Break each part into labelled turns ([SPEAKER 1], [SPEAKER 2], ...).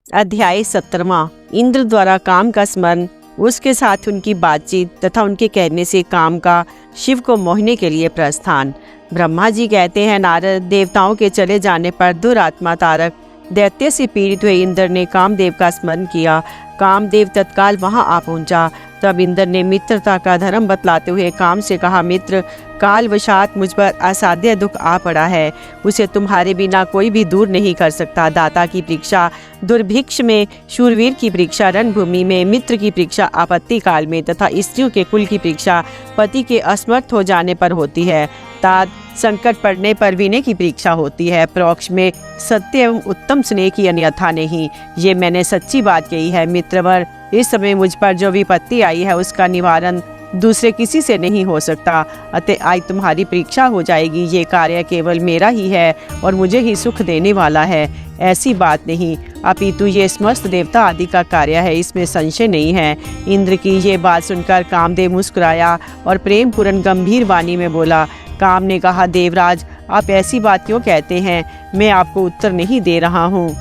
[SPEAKER 1] अध्याय 17वां। इंद्र द्वारा काम का स्मरण, उसके साथ उनकी बातचीत तथा उनके कहने से काम का शिव को मोहने के लिए प्रस्थान। ब्रह्मा जी कहते हैं, नारद, देवताओं के चले जाने पर दुरात्मा तारक दैत्य से पीड़ित हुए इंद्र ने कामदेव का स्मरण किया। कामदेव तत्काल वहां आ पहुंचा। तब इंद्र ने मित्रता का धर्म बतलाते हुए काम से कहा, मित्र, कालवशात मुझ पर असाध्य दुख आ पड़ा है, उसे तुम्हारे बिना कोई भी दूर नहीं कर सकता। दाता की परीक्षा दुर्भिक्ष में, शूरवीर की परीक्षा रणभूमि में, मित्र की परीक्षा आपत्ति काल में तथा स्त्रियों के कुल की परीक्षा पति के असमर्थ हो जाने पर होती है। तात संकट पड़ने पर विनय की परीक्षा होती है। परोक्ष में सत्य एवं उत्तम स्नेह की अन्यथा नहीं। ये मैंने सच्ची बात कही है। मित्रवर, इस समय मुझ पर जो विपत्ति आई है उसका निवारण दूसरे किसी से नहीं हो सकता। अतः आज तुम्हारी परीक्षा हो जाएगी। ये कार्य केवल मेरा ही है और मुझे ही सुख देने वाला है, ऐसी बात नहीं, अपितु ये समस्त देवता आदि का कार्य है, इसमें संशय नहीं है। इंद्र की ये बात सुनकर कामदेव मुस्कुराया और प्रेम पूर्ण गंभीर वाणी में बोला। काम ने कहा, देवराज, आप ऐसी बात क्यों कहते हैं? मैं आपको उत्तर नहीं दे रहा हूँ।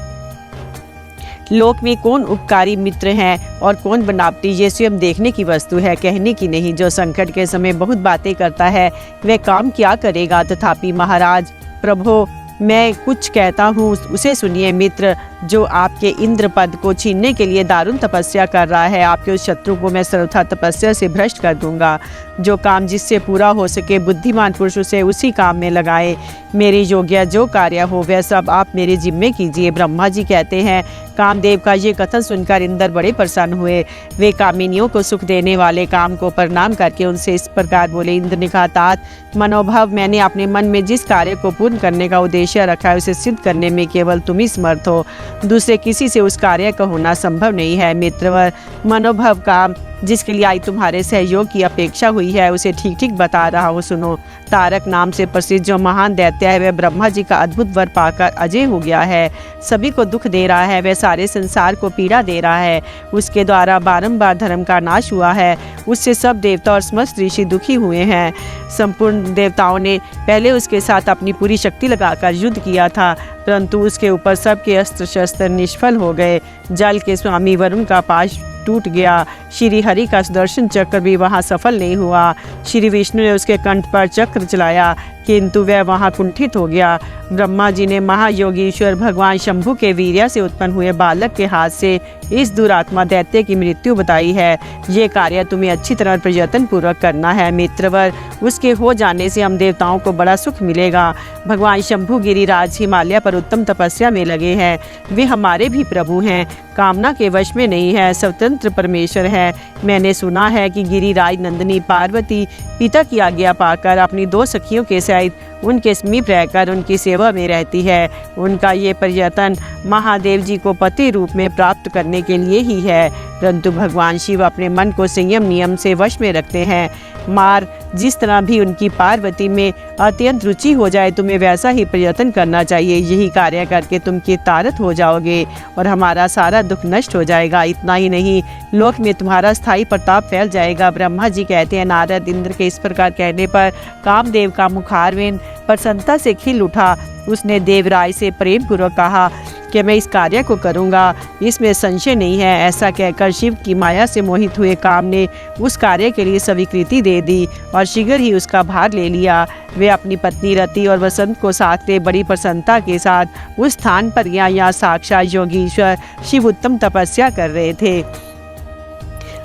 [SPEAKER 1] लोक में कौन उपकारी मित्र हैं और कौन बनावटी, ये स्वयं देखने की वस्तु है, कहने की नहीं। जो संकट के समय बहुत बातें करता है वह काम क्या करेगा? तथापि महाराज, प्रभो, मैं कुछ कहता हूँ उसे सुनिए। मित्र, जो आपके इंद्र पद को छीनने के लिए दारुण तपस्या कर रहा है, आपके उस शत्रु को मैं सर्वथा तपस्या से भ्रष्ट कर दूंगा। जो काम जिससे पूरा हो सके बुद्धिमान पुरुष उसे उसी काम में लगाए। मेरी योग्य जो कार्य हो वह सब आप मेरे जिम्मे कीजिए। ब्रह्मा जी कहते हैं, कामदेव का ये कथन सुनकर इंद्र बड़े प्रसन्न हुए। वे कामिनियों को सुख देने वाले काम को प्रणाम करके उनसे इस प्रकार बोले। इंद्र ने कहा, तात मनोभव, मैंने अपने मन में जिस कार्य को पूर्ण करने का उद्देश्य रखा है उसे सिद्ध करने में केवल तुम ही समर्थ हो, दूसरे किसी से उस कार्य का होना संभव नहीं है। मित्रवर, मनोभव काम जिसके लिए आज तुम्हारे सहयोग की अपेक्षा हुई है उसे ठीक ठीक बता रहा हूँ, सुनो। तारक नाम से प्रसिद्ध जो महान दैत्य है वह ब्रह्मा जी का अद्भुत वर पाकर अजय हो गया है, सभी को दुख दे रहा है, वह सारे संसार को पीड़ा दे रहा है। उसके द्वारा बारंबार धर्म का नाश हुआ है, उससे सब देवता और समस्त ऋषि दुखी हुए हैं। संपूर्ण देवताओं ने पहले उसके साथ अपनी पूरी शक्ति लगाकर युद्ध किया था, परंतु उसके ऊपर सबके अस्त्र शस्त्र निष्फल हो गए। जल के स्वामी वरुण का पाश टूट गया। श्री हरि का सुदर्शन चक्र भी वहां सफल नहीं हुआ। श्री विष्णु ने उसके कंठ पर चक्र चलाया, किंतु वह वहां कुंठित हो गया। ब्रह्मा जी ने महायोगीश्वर भगवान शंभु के वीर्य से उत्पन्न हुए बालक के हाथ से इस दुरात्मा दैत्य की मृत्यु बताई है। ये कार्य तुम्हें अच्छी तरह प्रयत्न पूर्वक करना है। मित्रवर, उसके हो जाने से हम देवताओं को बड़ा सुख मिलेगा। भगवान शंभु गिरिराज हिमालय पर उत्तम तपस्या में लगे हैं। वे हमारे भी प्रभु हैं, कामना के वश में नहीं है, स्वतंत्र परमेश्वर है। मैंने सुना है कि गिरिराज नंदिनी पार्वती पिता की आज्ञा पाकर अपनी 2 सखियों के सहित उनके समीप रहकर उनकी सेवा में रहती है। उनका ये प्रयत्न महादेव जी को पति रूप में प्राप्त करने के लिए ही है, परंतु भगवान शिव अपने मन को संयम नियम से वश में रखते हैं। मार जिस तरह भी उनकी पार्वती में अत्यंत रुचि हो जाए, तुम्हें वैसा ही प्रयत्न करना चाहिए। यही कार्य करके तुम कितारत हो जाओगे और हमारा सारा दुख नष्ट हो जाएगा। इतना ही नहीं, लोक में तुम्हारा स्थायी प्रताप फैल जाएगा। ब्रह्मा जी कहते हैं, नारद, इंद्र के इस प्रकार कहने पर कामदेव का मुखारविंद प्रसन्नता से खिल उठा। उसने देवराज से प्रेम पूर्वक कहा कि मैं इस कार्य को करूंगा, इसमें संशय नहीं है। ऐसा कहकर शिव की माया से मोहित हुए काम ने उस कार्य के लिए स्वीकृति दे दी और शीघ्र ही उसका भार ले लिया। वे अपनी पत्नी रति और वसंत को साथ ले बड़ी प्रसन्नता के साथ उस स्थान पर यहाँ साक्षात योगीश्वर शिव उत्तम तपस्या कर रहे थे।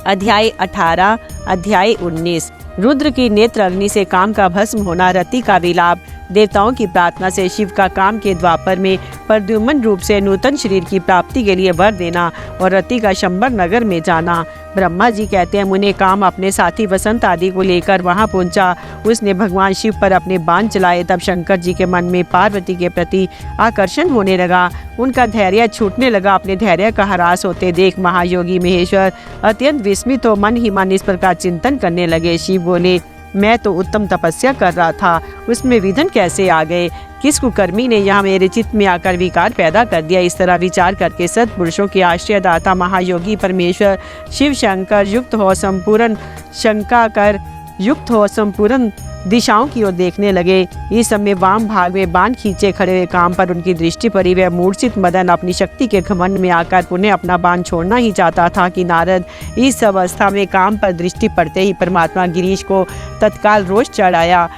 [SPEAKER 1] अध्याय 18। अध्याय 19। रुद्र की नेत्र अग्नि से काम का भस्म होना, रति का विलाप, देवताओं की प्रार्थना से शिव का काम के द्वापर में प्रद्युम्न रूप से नूतन शरीर की प्राप्ति के लिए वर देना और रति का शंबर नगर में जाना। ब्रह्मा जी कहते हैं, मुने काम अपने साथी वसंत आदि को लेकर वहां पहुंचा। उसने भगवान शिव पर अपने बाण चलाए। तब शंकर जी के मन में पार्वती के प्रति आकर्षण होने लगा, उनका धैर्य छूटने लगा। अपने धैर्य का ह्रास होते देख महायोगी महेश्वर अत्यंत विस्मित हो मन ही मन इस प्रकार चिंतन करने लगे। शिव बोले, मैं तो उत्तम तपस्या कर रहा था, उसमें विघ्न कैसे आ गए? किस कुकर्मी ने यहाँ मेरे चित्त में आकर विकार पैदा कर दिया? इस तरह विचार करके सत्पुरुषों के आश्रयदाता महायोगी परमेश्वर शिव शंकर युक्त हो संपूर्ण दिशाओं की ओर देखने लगे। इस समय वाम भाग में बाण खींचे खड़े हुए काम पर उनकी दृष्टि पड़ी। वह मूर्छित मदन अपनी शक्ति के घमंड में आकर पुनः अपना बाण छोड़ना ही चाहता था कि नारद इस अवस्था में काम पर दृष्टि पड़ते ही परमात्मा गिरीश को तत्काल रोष चढ़ आया।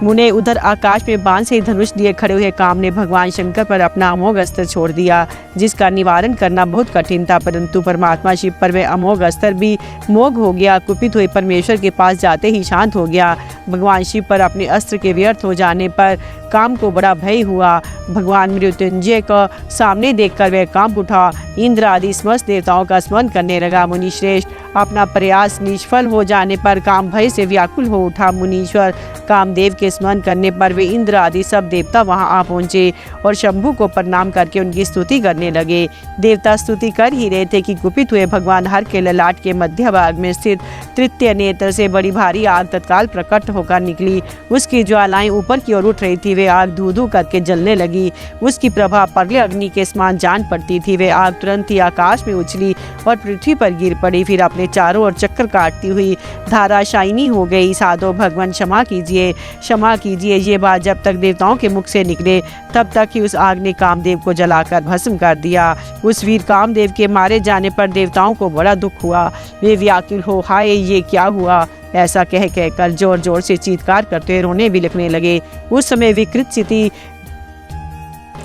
[SPEAKER 1] मुने उधर आकाश में बाण से धनुष लिए खड़े हुए काम ने भगवान शंकर पर अपना अमोघ अस्त्र छोड़ दिया, जिसका निवारण करना बहुत कठिन था। परंतु परमात्मा शिव पर वह अमोघ अस्त्र भी मोघ हो गया। कुपित हुए परमेश्वर के पास जाते ही शांत हो गया। भगवान शिव पर अपने अस्त्र के व्यर्थ हो जाने पर काम को बड़ा भय हुआ। भगवान मृत्युंजय को सामने देखकर वह कांप उठा। इंद्र आदि समस्त देवताओं का स्मरण करने लगा। मुनिश्रेष्ठ, अपना प्रयास निष्फल हो जाने पर काम भय से व्याकुल हो उठा। मुनीश्वर कामदेव के स्मरण करने पर वे इंद्र आदि सब देवता वहां आ पहुंचे और शंभु को प्रणाम करके उनकी स्तुति करने लगे। देवता स्तुति कर ही रहे थे कि कुपित हुए भगवान हर के ललाट के मध्य भाग में स्थित तृतीय नेत्र से बड़ी भारी आग तत्काल प्रकट होकर निकली। उसकी ज्वालाएं ऊपर की ओर उठ रही थी। वे आग धू धू करके जलने लगी। उसकी प्रभा परले अग्नि के समान जान पड़ती थी। वे आग तुरंत ही आकाश में उछली और पृथ्वी पर गिर पड़ी। फिर अपने चारों ओर चक्कर काटती हुई धाराशायिनी हो गई। साधो भगवान क्षमा कीजिए, क्षमा कीजिए। ये बात जब तक देवताओं के मुख से निकले तब तक ही उस आग ने कामदेव को जलाकर भस्म कर दिया। उस वीर कामदेव के मारे जाने पर देवताओं को बड़ा दुख हुआ। वे व्याकुल हो, हाय ये क्या हुआ, ऐसा कह कहकर जोर जोर से चीत्कार करते रोने बिलखने लगे। उस समय विकृत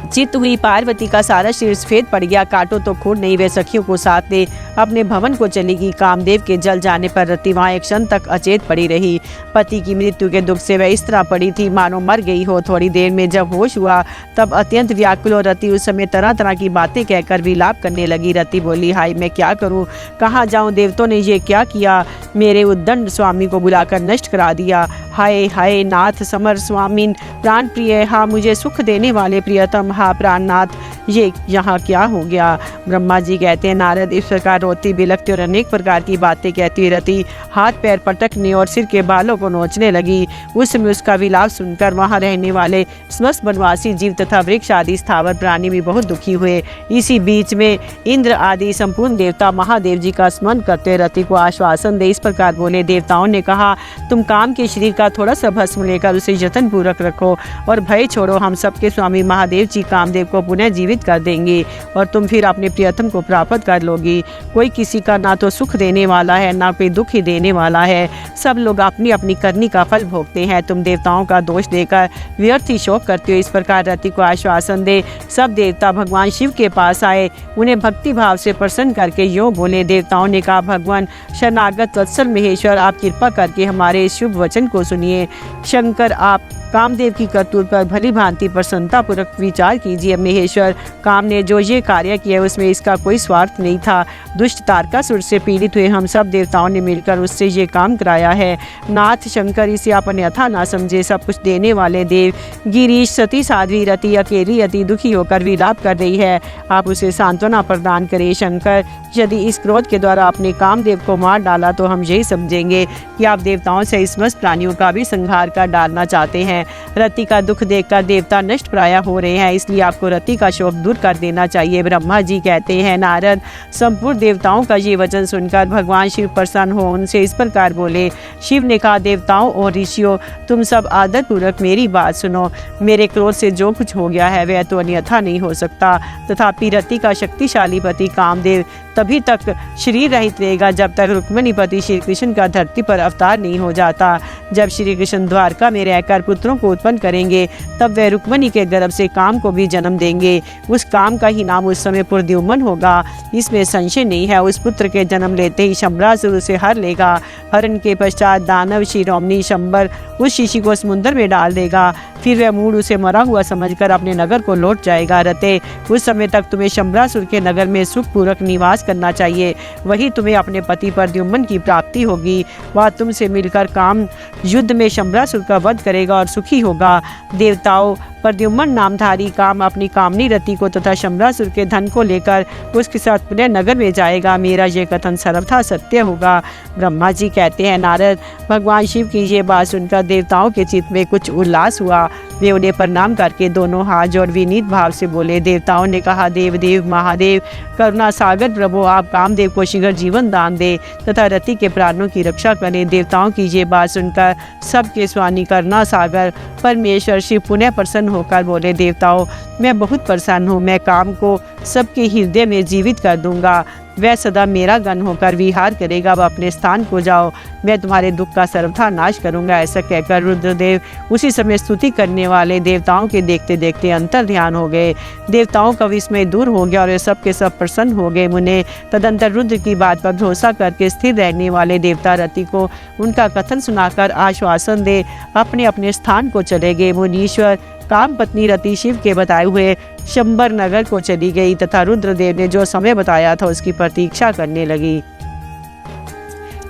[SPEAKER 1] चित हुई पार्वती का सारा शरीर सफेद पड़ गया। काटो तो खून नहीं। वे सखियों को साथ ले अपने भवन को चली गई। कामदेव के जल जाने पर रति वहां एक क्षण तक अचेत पड़ी रही। पति की मृत्यु के दुख से वह इस तरह पड़ी थी मानो मर गई हो। थोड़ी देर में जब होश हुआ तब अत्यंत व्याकुल और रति उस समय तरह तरह की बातें कहकर विलाप करने लगी। रति बोली, हाय मैं क्या करूं, कहाँ जाऊं, देवताओं ने ये क्या किया, मेरे उद्दंड स्वामी को बुलाकर नष्ट करा दिया। हाय हाय नाथ समर स्वामीन प्राण प्रिय, हाँ मुझे सुख देने वाले प्रियतम, हाँ प्राणनाथ, ये यहाँ क्या हो गया। ब्रह्मा जी कहते हैं, नारद इस प्रकार रोती बिलखती और अनेक प्रकार की बातें कहती हुई रति हाथ पैर पटकने और सिर के बालों को नोचने लगी। उस समय उसका विलाप सुनकर वहाँ रहने वाले समस्त वनवासी जीव तथा वृक्ष आदि स्थावर प्राणी भी बहुत दुखी हुए। इसी बीच में इंद्र आदि संपूर्ण देवता महादेव जी का स्मरण करते रति को आश्वासन दे इस प्रकार बोले, देवताओं ने कहा तुम काम के शरीर का थोड़ा सा भस्म लेकर उसे यत्न पूर्वक रखो और भय छोड़ो। हम सबके स्वामी महादेव जी कामदेव को पुनः जीवित कर देंगे और तुम फिर अपने प्रियतम को प्राप्त कर लोगी। कोई किसी का ना तो सुख देने वाला है ना कोई दुख ही देने वाला है। सब लोग अपनी अपनी करनी का फल भोगते हैं। तुम देवताओं का दोष देकर व्यर्थ ही शोक करते हो। इस प्रकार रति को आश्वासन दे सब देवता भगवान शिव के पास आए। उन्हें भक्ति भाव से प्रसन्न करके यूँ बोले। देवताओं ने कहा, भगवान शरणागत वत्सल महेश्वर, आप कृपा करके हमारे इस शुभ वचन को सुनिए। शंकर, आप कामदेव की करतूत पर भली भांति प्रसन्नता पूर्वक विचार कीजिए। महेश्वर, काम ने जो ये कार्य किया उसमें इसका कोई स्वार्थ नहीं था। दुष्ट तारकासुर से पीड़ित हुए हम सब देवताओं ने मिलकर उससे ये काम कराया है। नाथ शंकर, इसे आप अन्यथा ना समझे। सब कुछ देने वाले देव गिरीश, सती साध्वी रति अकेली अति दुखी होकर विलाप कर रही है। आप उसे सांत्वना प्रदान करें। शंकर, यदि इस क्रोध के द्वारा अपने कामदेव को मार डाला तो हम यही समझेंगे कि आप देवताओं से समस्त प्राणियों का भी संहार कर डालना चाहते हैं। रति का दुख देखकर देवता नष्ट प्राय हो रहे हैं, इसलिए आपको रति का शोक दूर कर देना चाहिए। ब्रह्मा जी कहते हैं, नारद संपूर्ण देवताओं का ये वचन सुनकर भगवान शिव प्रसन्न हो उनसे इस प्रकार बोले। शिव ने कहा, देवताओं और ऋषियों, तुम सब आदर पूर्वक मेरी बात सुनो। मेरे क्रोध से जो कुछ हो गया है वह तो अन्यथा नहीं हो सकता। तथापि रति का शक्तिशाली पति कामदेव तभी तक शरीर रहित रहेगा जब तक रुक्मिणीपति श्री कृष्ण का धरती पर अवतार नहीं हो जाता। जब श्री कृष्ण द्वारका में रहकर पुत्रों को उत्पन्न करेंगे तब वह रुक्मिणी के गर्भ से काम को भी जन्म देंगे। उस काम का ही नाम उस समय प्रद्युम्न होगा, इसमें संशय नहीं है। उस पुत्र के जन्म लेते ही शंबरासुर उसे हर लेगा। हरण के पश्चात दानव शिरोमणि शंबर उस शिशु को समुद्र में डाल देगा। फिर वह मूढ़ उसे मरा हुआ समझकर अपने नगर को लौट जाएगा। रते, उस समय तक तुम्हें शंबरासुर के नगर में सुखपूर्वक निवास करना चाहिए। वही तुम्हें अपने पति प्रद्युम्न की प्राप्ति होगी। वह तुमसे मिलकर काम युद्ध में शंबरासुर का वध करेगा और सुखी होगा। देवताओं, प्रद्युम्न नामधारी काम अपनी कामनी रति को तथा शंबरासुर के धन को लेकर उसके साथ पुनः नगर में जाएगा। मेरा ये कथन सर्वथा सत्य होगा। ब्रह्मा जी कहते कहते हैं, नारद, भगवान शिव की ये बात सुनकर देवताओं के चित्त में कुछ उल्लास हुआ। वे उन्हें प्रणाम करके दोनों हाथ जोड़ विनीत भाव से बोले। देवताओं ने कहा, देवदेव महादेव, करुणा सागर प्रभु, आप कामदेव को शीघ्र जीवन दान दे तथा रति के प्राणों की रक्षा करें। देवताओं की ये बात सुनकर सबके स्वामी करुणा सागर परमेश्वर शिव पुनः प्रसन्न होकर बोले, देवताओं, मैं बहुत प्रसन्न हूँ। मैं काम को सबके हृदय में जीवित कर दूंगा। वह सदा मेरा गण होकर विहार करेगा। अब अपने स्थान को जाओ, मैं तुम्हारे दुख का सर्वथा नाश करूंगा। ऐसा कहकर रुद्रदेव उसी समय स्तुति करने वाले देवताओं के देखते देखते अंतर ध्यान हो गए। देवताओं का विस्मय दूर हो गया और वे सब के सब प्रसन्न हो गए। मुने तदंतर रुद्र की बात पर भरोसा करके स्थिर रहने वाले देवता रति को उनका कथन सुनाकर आश्वासन दे अपने अपने स्थान को चले गए। मुनीश्वर काम पत्नी रति शिव के बताए हुए शंबर नगर को चली गई तथा रुद्रदेव ने जो समय बताया था उसकी प्रतीक्षा करने लगी।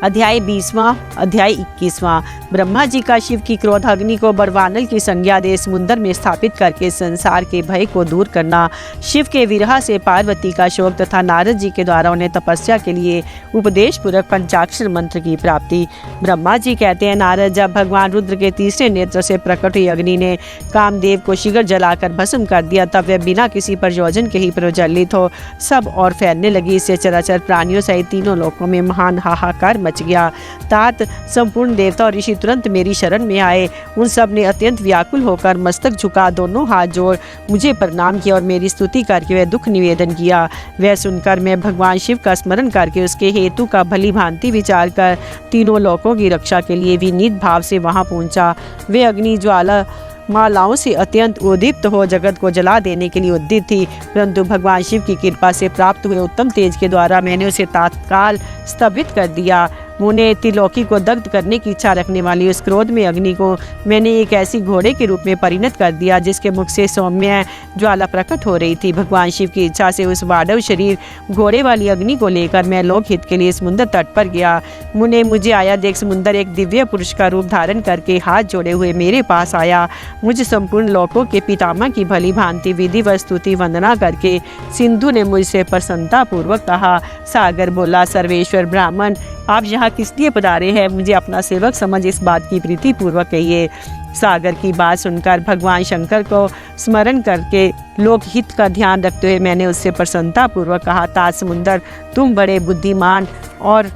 [SPEAKER 1] अध्याय 20वां। अध्याय 21वां। ब्रह्मा जी का शिव की क्रोधाग्नि को बरवानल की संज्ञा दे समुद्र में स्थापित करके संसार के भय को दूर करना, शिव के विरह से पार्वती का शोक तथा नारद जी के द्वारा उन्हें तपस्या के लिए उपदेश पूर्वक पंचाक्षर मंत्र की प्राप्ति। ब्रह्मा जी कहते हैं, नारद, जब भगवान रुद्र के तीसरे नेत्र से प्रकट हुई अग्नि ने कामदेव को शीघ्र जलाकर भस्म कर दिया, तब वह बिना किसी प्रयोजन के ही प्रज्वलित हो सब और फैलने लगी। इससे चराचर प्राणियों सहित तीनों लोकों में महान हाहाकार मच गया। तात संपूर्ण देवता और ऋषि तुरंत मेरी शरण में आए। उन सब ने अत्यंत व्याकुल होकर मस्तक झुका दोनों हाथ जोड़ मुझे प्रणाम किया और मेरी स्तुति करके वह दुख निवेदन किया। वह सुनकर मैं भगवान शिव का स्मरण करके उसके हेतु का भली भांति विचार कर तीनों लोकों की रक्षा के लिए विनीत भाव से वहां पहुंचा। वे अग्नि ज्वाला मालाओं से अत्यंत उद्दीप्त हो जगत को जला देने के लिए उद्यत थी, परंतु भगवान शिव की कृपा से प्राप्त हुए उत्तम तेज के द्वारा मैंने उसे तत्काल स्तंभित कर दिया। मुने त्रिलोकी को दग्ध करने की इच्छा रखने वाली उस क्रोध में अग्नि को मैंने एक ऐसी घोड़े के रूप में परिणत कर दिया जिसके मुख से सौम्य ज्वाला प्रकट हो रही थी। भगवान शिव की इच्छा से उस वाडव शरीर घोड़े वाली अग्नि को लेकर मैं लोकहित के लिए समुद्र तट पर गया। मुने मुझे आया देख समुद्र एक दिव्य पुरुष का रूप धारण करके हाथ जोड़े हुए मेरे पास आया। मुझे संपूर्ण लोकों के पितामह की भली भांति विधि व स्तुति वंदना करके सिंधु ने मुझसे प्रसन्नता पूर्वक कहा। सागर बोला, सर्वेश्वर ब्राह्मण, आप यहाँ किस लिए पधारे हैं? मुझे अपना सेवक समझ इस बात की प्रीति पूर्वक कहिए। सागर की बात सुनकर भगवान शंकर को स्मरण करके लोकहित का ध्यान रखते हुए मैंने उससे प्रसन्नता पूर्वक कहा, तात समुंदर, तुम बड़े बुद्धिमान और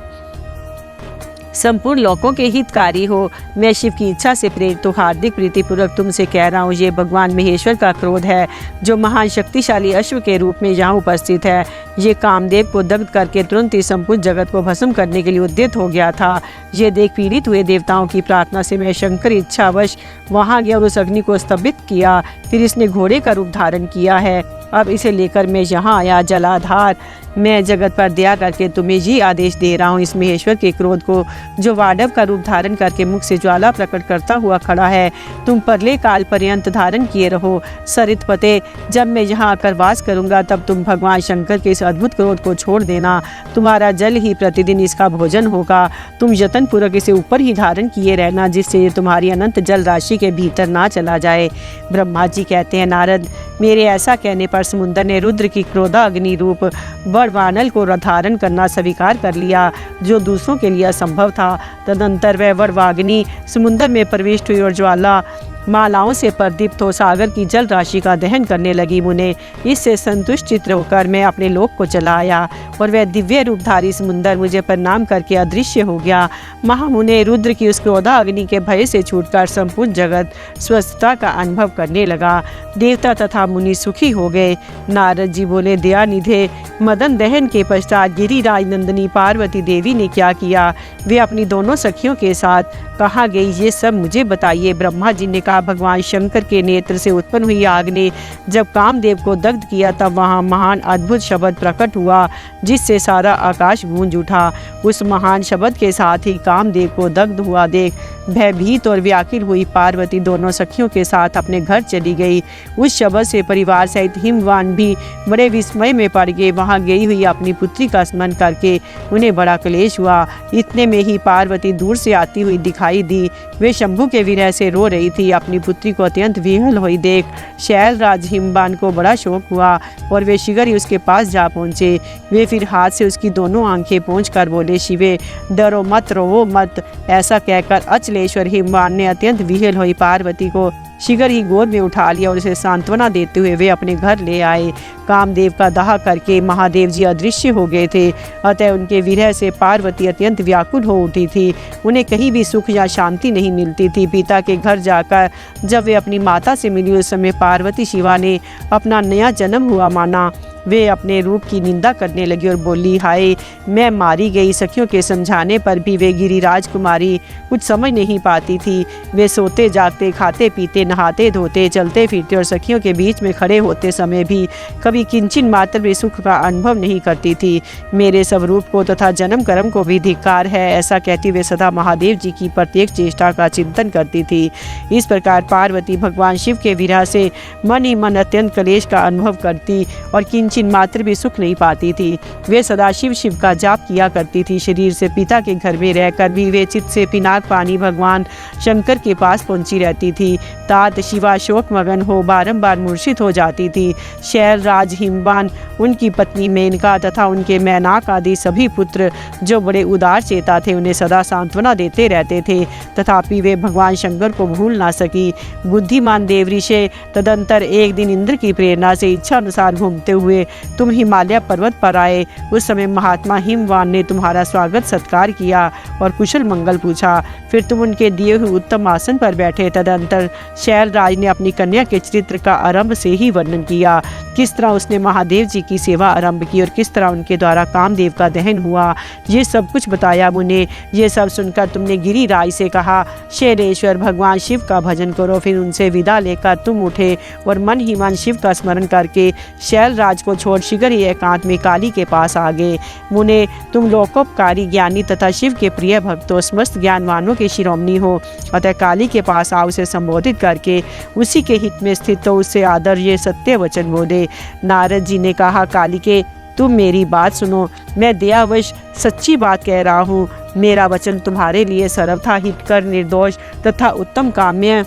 [SPEAKER 1] संपूर्ण लोकों के हितकारी हो। मैं शिव की इच्छा से प्रेरित तो हार्दिक प्रीतिपूर्वक तुमसे कह रहा हूँ, ये भगवान महेश्वर का क्रोध है जो महान शक्तिशाली अश्व के रूप में यहाँ उपस्थित है। ये कामदेव को दग्ध करके तुरंत ही संपूर्ण जगत को भस्म करने के लिए उद्यत हो गया था। ये देख पीड़ित हुए देवताओं की प्रार्थना से मैं शंकर इच्छावश वहाँ गया और उस अग्नि को स्तंभित किया। फिर इसने घोड़े का रूप धारण किया है। अब इसे लेकर मैं यहाँ आया। जलाधार, मैं जगत पर दया करके तुम्हें ये आदेश दे रहा हूँ, इस महेश्वर के क्रोध को जो वाडव का रूप धारण करके मुख से ज्वाला प्रकट करता हुआ खड़ा है, तुम परले काल पर्यंत धारण किए रहो। सरित पते, जब मैं यहाँ आकर वास करूँगा तब तुम भगवान शंकर के इस अद्भुत क्रोध को छोड़ देना। तुम्हारा जल ही प्रतिदिन इसका भोजन होगा। तुम यत्न पूर्वक इसे ऊपर ही धारण किए रहना, जिससे ये तुम्हारी अनंत जल राशि के भीतर ना चला जाए। ब्रह्मा जी कहते हैं, नारद, मेरे ऐसा कहने पर समुद्र ने रुद्र की क्रोधा अग्नि रूप वरवानल को धारण करना स्वीकार कर लिया, जो दूसरों के लिए असंभव था। तदंतर वह वरवाग्नि समुद्र में प्रविष्ट हुई और ज्वाला मालाओं से प्रदीप्त हो सागर की जल राशि का दहन करने लगी। मुने इससे संतुष्ट चित्र होकर मैं अपने लोक को चला आया और वह दिव्य रूपधारी समुद्र मुझे प्रणाम करके अदृश्य हो गया। महामुने रुद्र की उस क्रोधा अग्नि के भय से छूटकर संपूर्ण जगत स्वस्थता का अनुभव करने लगा। देवता तथा मुनि सुखी हो गए। नारद जी बोले, दयानिधे, मदन दहन के पश्चात गिरिराज नंदिनी पार्वती देवी ने क्या किया? वे अपनी दोनों सखियों के साथ कहाँ गई, ये सब मुझे बताइए। ब्रह्मा जी ने कहा, भगवान शंकर के नेत्र से उत्पन्न हुई आग ने जब कामदेव को दग्ध किया तब वहाँ महान अद्भुत शब्द प्रकट हुआ जिससे सारा आकाश गूंज उठा। उस महान शब्द के साथ ही कामदेव को दग्ध हुआ देख भयभीत और व्याकुल हुई पार्वती दोनों सखियों के साथ अपने घर चली गई। उस शब्द से परिवार सहित हिमवान भी बड़े विस्मय में पड़ गए। वहाँ गई हुई अपनी पुत्री का स्मरण करके उन्हें बड़ा क्लेश हुआ। इतने में ही पार्वती दूर से आती हुई दिखाई दी। वे शंभु के विरह से रो रही थी। अपनी पुत्री को अत्यंत विह्वल हुई देख शैलराज हिमवान को बड़ा शौक हुआ और वे शीघ्र ही उसके पास जा पहुँचे। वे फिर हाथ से उसकी दोनों आंखें पोंछकर बोले, शिवे डरो मत, रोवो मत। ऐसा कहकर अचलेश्वर हिमवान ने अत्यंत विह्वल हुई पार्वती को शीघ्र ही गोद में उठा लिया और उसे सांत्वना देते हुए वे अपने घर ले आए। कामदेव का दाह करके महादेव जी अदृश्य हो गए थे, अतः उनके विरह से पार्वती अत्यंत व्याकुल हो उठी थी। उन्हें कहीं भी सुख या शांति नहीं मिलती थी। पिता के घर जाकर जब वे अपनी माता से मिली उस समय पार्वती शिवा ने अपना नया जन्म हुआ माना। वे अपने रूप की निंदा करने लगी और बोली, हाय मैं मारी गई। सखियों के समझाने पर भी वे गिरिराज कुमारी कुछ समझ नहीं पाती थी। वे सोते जागते, खाते पीते, नहाते धोते, चलते फिरते और सखियों के बीच में खड़े होते समय भी कभी किंचन मात्र भी सुख का अनुभव नहीं करती थी। मेरे स्वरूप को तथा जन्म कर्म को भी धिक्कार है, ऐसा कहती वे सदा महादेव जी की प्रत्येक चेष्टा का चिंतन करती थी। इस प्रकार पार्वती भगवान शिव के विरह से मन ही मन अत्यंत क्लेश का अनुभव करती और किंचन मात्र भी सुख नहीं पाती थी। वे सदा शिव का जाप किया करती थी। शरीर से पिता के घर में रहकर भी वे चित्त से पिनाक पानी भगवान शंकर के पास पहुंची रहती थी। तात शिवा शोक मगन हो बारंबार मूर्छित हो जाती थी। शैलराज हिमवान, उनकी पत्नी मेनका तथा उनके मैनाक आदि सभी पुत्र जो बड़े उदार चेता थे उन्हें सदा सांत्वना देते रहते थे, तथापि वे भगवान शंकर को भूल ना सकी। बुद्धिमान देवऋषि तदंतर एक दिन इंद्र की प्रेरणा से इच्छा अनुसार घूमते हुए तुम हिमालय पर्वत पर आए। उस समय महात्मा हिमवान ने तुम्हारा स्वागत सत्कार किया और कुशल मंगल पूछा। फिर तुम उनके दिए हुए उत्तम आसन पर बैठे। तदंतर शैलराज ने अपनी कन्या के चरित्र का आरंभ से ही वर्णन किया, किस तरह उसने महादेव जी की सेवा आरंभ की और किस तरह उनके द्वारा कामदेव का दहन हुआ। ये सब कुछ बताया मुने। ये सब सुनकर तुमने गिरिराज से कहा, शैलेश्वर भगवान शिव का भजन करो। फिर उनसे विदा लेकर तुम उठे और मन ही मन शिव का स्मरण करके शैलराज को छोड़ शीघ्र ही एकांत में काली के पास आ गए। मुने, तुम लोकोपकारी ज्ञानी तथा शिव के प्रिय भक्तों, समस्त ज्ञानवानों के शिरोमणि हो, अतः काली के पास आओ। उसे संबोधित करके उसी के हित में स्थित तो उससे आदर ये सत्य वचन बोले। नारद जी ने कहा, काली के तुम मेरी बात सुनो, मैं दयावश सच्ची बात कह रहा हूँ। मेरा वचन तुम्हारे लिए सर्वथा हितकर, निर्दोष तथा उत्तम काम्य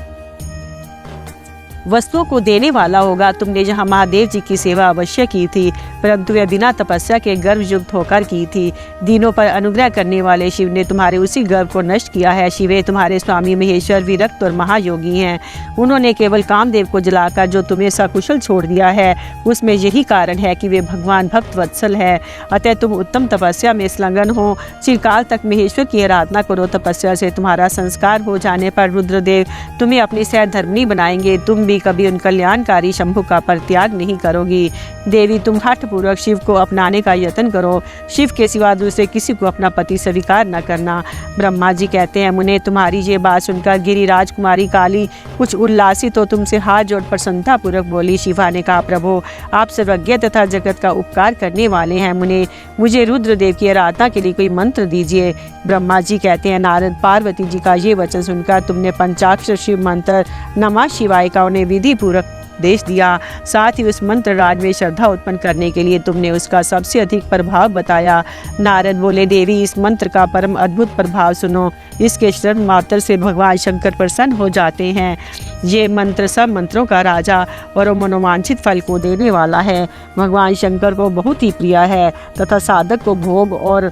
[SPEAKER 1] वस्तुओं को देने वाला होगा। तुमने जहाँ महादेव जी की सेवा अवश्य की थी, परंतु वे बिना तपस्या के गर्वयुक्त होकर की थी। दिनों पर अनुग्रह करने वाले शिव ने तुम्हारे उसी गर्व को नष्ट किया है। शिवे तुम्हारे स्वामी महेश्वर विरक्त और महायोगी हैं। उन्होंने केवल कामदेव को जलाकर जो तुम्हें सकुशल छोड़ दिया है, उसमें यही कारण है कि वे भगवान भक्त वत्सल है। अतः तुम उत्तम तपस्या में संलग्न हो, चिरकाल तक महेश्वर की आराधना करो। तपस्या से तुम्हारा संस्कार हो जाने पर रुद्रदेव तुम्हें अपनी सहधर्मिणी बनाएंगे। तुम कभी उन कल्याणकारी शंभु का परित्याग नहीं करोगी। देवी, तुम हठपूर्वक शिव को अपनाने का यत्न करो। शिव के सिवा दूसरे किसी को अपना पति स्वीकार न करना। ब्रह्मा जी कहते हैं, मुने तुम्हारी ये बात सुनकर गिरिराज कुमारी काली कुछ उल्लासित तो तुमसे हाथ जोड़ प्रसन्नता पूर्वक बोली। शिवा ने कहा, प्रभु आप सर्वज्ञ तथा जगत का उपकार करने वाले हैं। मुने मुझे रुद्रदेव की आराधना के लिए कोई मंत्र दीजिए। ब्रह्मा जी कहते हैं, नारद, पार्वती जी का ये वचन सुनकर तुमने पंचाक्षर शिव मंत्र नमः शिवाय का उन्हें विधि पूर्वक देश दिया। साथ ही उस मंत्र राज में श्रद्धा उत्पन्न करने के लिए तुमने उसका सबसे अधिक प्रभाव बताया। नारद बोले, देवी इस मंत्र का परम अद्भुत प्रभाव सुनो। इसके श्रवण मात्र से भगवान शंकर प्रसन्न हो जाते हैं। ये मंत्र सब मंत्रों का राजा और मनोवांछित फल को देने वाला है। भगवान शंकर को बहुत ही प्रिय है तथा साधक को भोग और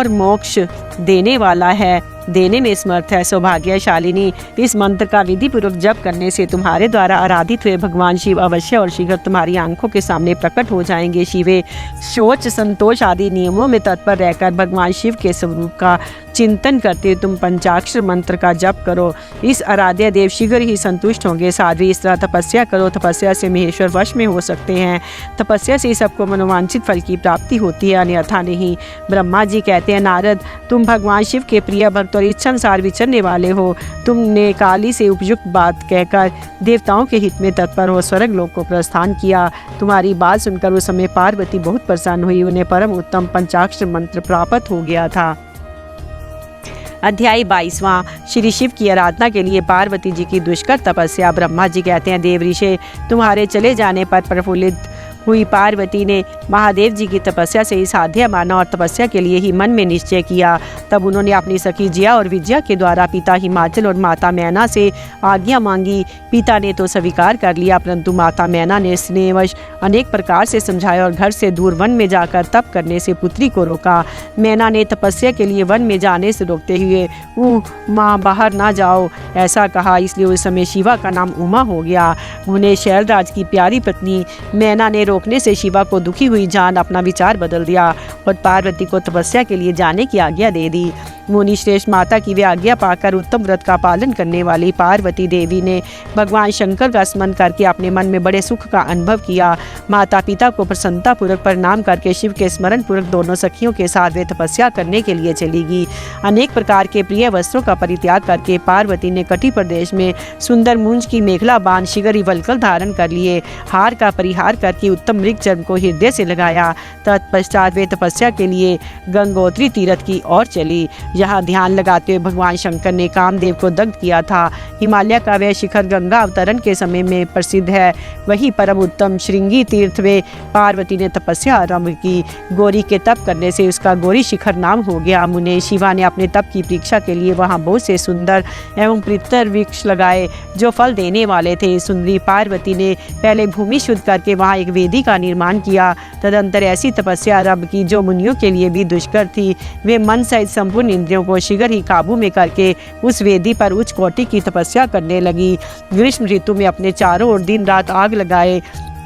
[SPEAKER 1] मोक्ष देने वाला है, देने में समर्थ है। सौभाग्यशालिनी, इस मंत्र का विधि पूर्वक जप करने से तुम्हारे द्वारा आराधित हुए भगवान शिव अवश्य और शीघ्र तुम्हारी आंखों के सामने प्रकट हो जाएंगे। शिवे, शौच संतोष आदि नियमों में तत्पर रहकर भगवान शिव के स्वरूप का चिंतन करते तुम पंचाक्षर मंत्र का जप करो। इस आराध्य देव शीघ्र ही संतुष्ट होंगे। साध्वी, इस तरह तपस्या करो। तपस्या से महेश्वर वश में हो सकते हैं। तपस्या से सबको मनोवांछित फल की प्राप्ति होती है, अन्यथा नहीं। ब्रह्मा जी कहते हैं, नारद तुम भगवान शिव के प्रिय भक्त और इच्छानुसार विचरने वाले हो। तुमने काली से उपयुक्त बात कहकर देवताओं के हित में तत्पर हो स्वर्ग लोक को प्रस्थान किया। तुम्हारी बात सुनकर उस समय पार्वती बहुत प्रसन्न हुई। उन्हें परम उत्तम पंचाक्षर मंत्र प्राप्त हो गया था। अध्याय 22वां। श्री शिव की आराधना के लिए पार्वती जी की दुष्कर तपस्या। ब्रह्मा जी कहते हैं, देवऋषि तुम्हारे चले जाने पर प्रफुल्लित हुई पार्वती ने महादेव जी की तपस्या से ही साध्य माना और तपस्या के लिए ही मन में निश्चय किया। तब उन्होंने अपनी सखी जिया और विजया के द्वारा पिता हिमाचल और माता मैना से आज्ञा मांगी। पिता ने तो स्वीकार कर लिया, परंतु माता मैना ने स्नेहवश अनेक प्रकार से समझाया और घर से दूर वन में जाकर तप करने से पुत्री को रोका। मैना ने तपस्या के लिए वन में जाने से रोकते हुए माँ बाहर ना जाओ ऐसा कहा, इसलिए उस समय शिवा का नाम उमा हो गया। उन्हें शैलराज की प्यारी पत्नी मैना ने रोकने से शिवा को दुखी हुई जान अपना विचार बदल दिया और पार्वती को तपस्या के लिए जाने की आज्ञा दे दी। मुनि श्रेष्ठ माता की वे आज्ञा पाकर उत्तम व्रत का पालन करने वाली पार्वती देवी ने भगवान शंकर का स्मरण करके अपने मन में बड़े सुख का अनुभव किया। माता पिता को प्रसन्नतापूर्वक प्रणाम करके शिव के स्मरण पूर्वक दोनों सखियों के साथ वे तपस्या करने के लिए चली गई। अनेक प्रकार के प्रिय वस्त्रों का परित्याग करके पार्वती ने कटी प्रदेश में सुंदर मूंज की मेखला बांध शिगरी वल्कल धारण कर लिए। हार का परिहार करके उत्तम मृग चर्म को हृदय से लगाया। तत्पश्चात वे तपस्या के लिए गंगोत्री तीर्थ की ओर चली। यहाँ ध्यान लगाते हुए भगवान शंकर ने कामदेव को दग्ध किया था। हिमालय का वह शिखर गंगा अवतरण के समय में प्रसिद्ध है। वही परम उत्तम श्रृंगी तीर्थ में पार्वती ने तपस्या आरंभ की। गौरी के तप करने से उसका गौरी शिखर नाम हो गया। मुने शिवा ने अपने तप की परीक्षा के लिए वहाँ बहुत से सुंदर एवं पवित्र वृक्ष लगाए जो फल देने वाले थे। सुंदरी पार्वती ने पहले भूमि शुद्ध करके वहाँ एक वेदी का निर्माण किया। तदंतर ऐसी तपस्या आरंभ की जो मुनियों के लिए भी दुष्कर थी। वे मन सहित संपूर्ण इंद्रियों को शीघ्र ही काबू में करके उस वेदी पर उच्च कोटि की तपस्या करने लगी। ग्रीष्म ऋतु में अपने चारों ओर दिन रात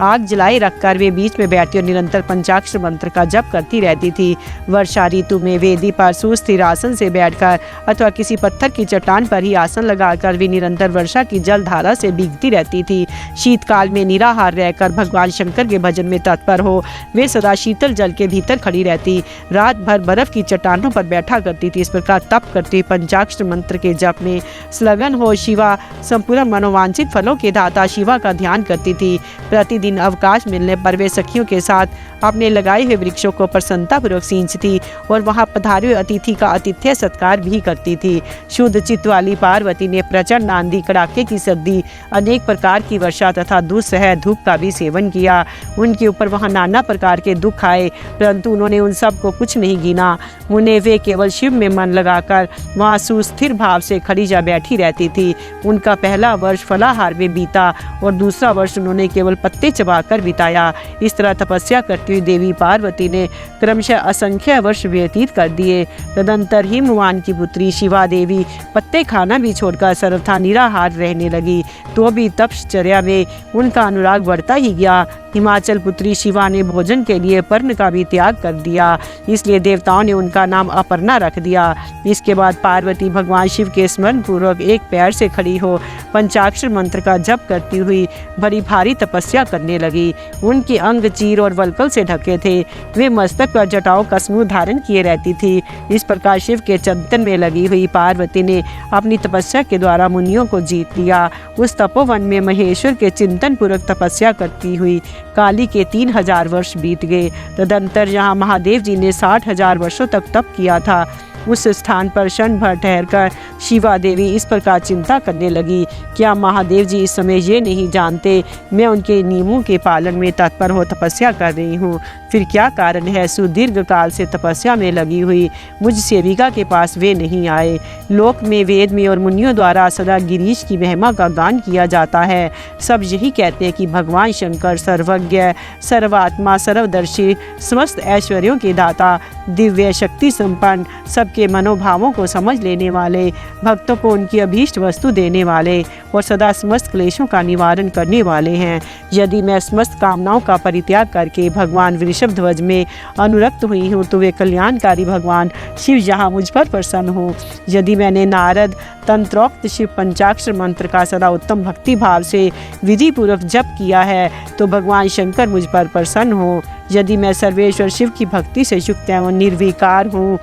[SPEAKER 1] आग जलाए रखकर वे बीच में बैठती और निरंतर पंचाक्षर मंत्र का जप करती रहती थी। वर्षा ऋतु में वेदी पर सुस्थिर आसन से बैठकर अथवा किसी पत्थर की चट्टान पर ही आसन लगाकर वे निरंतर वर्षा की जल धारा से भीगती रहती थी। शीतकाल में निराहार रहकर भगवान शंकर के भजन में तत्पर हो वे सदा शीतल जल के भीतर खड़ी रहती। रात भर बर्फ की चट्टानों पर बैठा करती थी। इस प्रकार तप करती पंचाक्षर मंत्र के जप में संलग्न हो शिवा संपूर्ण मनोवांछित फलों के दाता शिवा का ध्यान करती थी। प्रतिदिन अवकाश मिलने पर वे सखियों के साथ अपने लगाए हुए वृक्षों को प्रसन्नतापूर्वक सींचती और वहां पधारे हुए अतिथि का आतिथ्य सत्कार भी करती थी। शुद्ध चित्त वाली पार्वती ने प्रचंड आंधी, कड़ाके की सर्दी, अनेक प्रकार की वर्षा तथा दुस्सह धूप का भी सेवन किया। उनके ऊपर वहां नाना प्रकार के दुख आए, परंतु उन्होंने उन सब को कुछ नहीं गिना। उन्हें वे केवल शिव में मन लगाकर वहाँ सुस्थिर भाव से खड़ी जा बैठी रहती थी। उनका पहला वर्ष फलाहार में बीता और दूसरा वर्ष उन्होंने केवल पत्ते चबाकर बिताया। इस तरह तपस्या करती हुई देवी पार्वती ने क्रमशः असंख्य वर्ष व्यतीत कर दिए। तदंतर हिमवान की पुत्री शिवा देवी पत्ते खाना भी छोड़कर सर्वथा निराहार रहने लगी। तो भी तपश्चर्या में उनका अनुराग बढ़ता ही गया। हिमाचल पुत्री शिवा ने भोजन के लिए पर्ण का भी त्याग कर दिया, इसलिए देवताओं ने उनका नाम अपर्णा रख दिया। इसके बाद पार्वती भगवान शिव के स्मरण पूर्वक एक पैर से खड़ी हो पंचाक्षर मंत्र का जप करती हुई बड़ी भारी तपस्या करने लगी। उनके अंग चीर और वल्कल से ढके थे। वे मस्तक पर जटाओं का समूह धारण किए रहती थी। इस प्रकार शिव के चिंतन में लगी हुई पार्वती ने अपनी तपस्या के द्वारा मुनियों को जीत लिया। उस तपोवन में महेश्वर के चिंतन पूर्वक तपस्या करती हुई काली के 3000 वर्ष बीत गए। तदंतर यहाँ महादेव जी ने 60,000 वर्षों तक तप किया था। उस स्थान पर क्षण भर ठहरकर शिवा देवी इस प्रकार चिंता करने लगी, क्या महादेव जी इस समय ये नहीं जानते मैं उनके नियमों के पालन में तत्पर हो तपस्या कर रही हूँ? फिर क्या कारण है सुदीर्घ काल से तपस्या में लगी हुई मुझ सेविका के पास वे नहीं आए? लोक में, वेद में और मुनियों द्वारा सदा गिरीश की महिमा का गान किया जाता है। सब यही कहते हैं कि भगवान शंकर सर्वज्ञ, सर्वात्मा, सर्वदर्शी, समस्त ऐश्वर्यों के दाता, दिव्य शक्ति संपन्न, सबके मनोभावों को समझ लेने वाले, भक्तों को उनकी अभीष्ट वस्तु देने वाले और सदा समस्त क्लेशों का निवारण करने वाले हैं। यदि मैं समस्त कामनाओं का परित्याग करके भगवान वृषभ ध्वज में अनुरक्त हुई हूँ तो वे कल्याणकारी भगवान शिव यहाँ मुझ पर प्रसन्न हो। यदि मैंने नारद तंत्रोक्त शिव पंचाक्षर मंत्र का सदा उत्तम भक्ति भाव से विधि पूर्वक जप किया है तो भगवान शंकर मुझ पर प्रसन्न हो। यदि मैं सर्वेश्वर शिव की भक्ति से युक्त एवं निर्विकार हूँ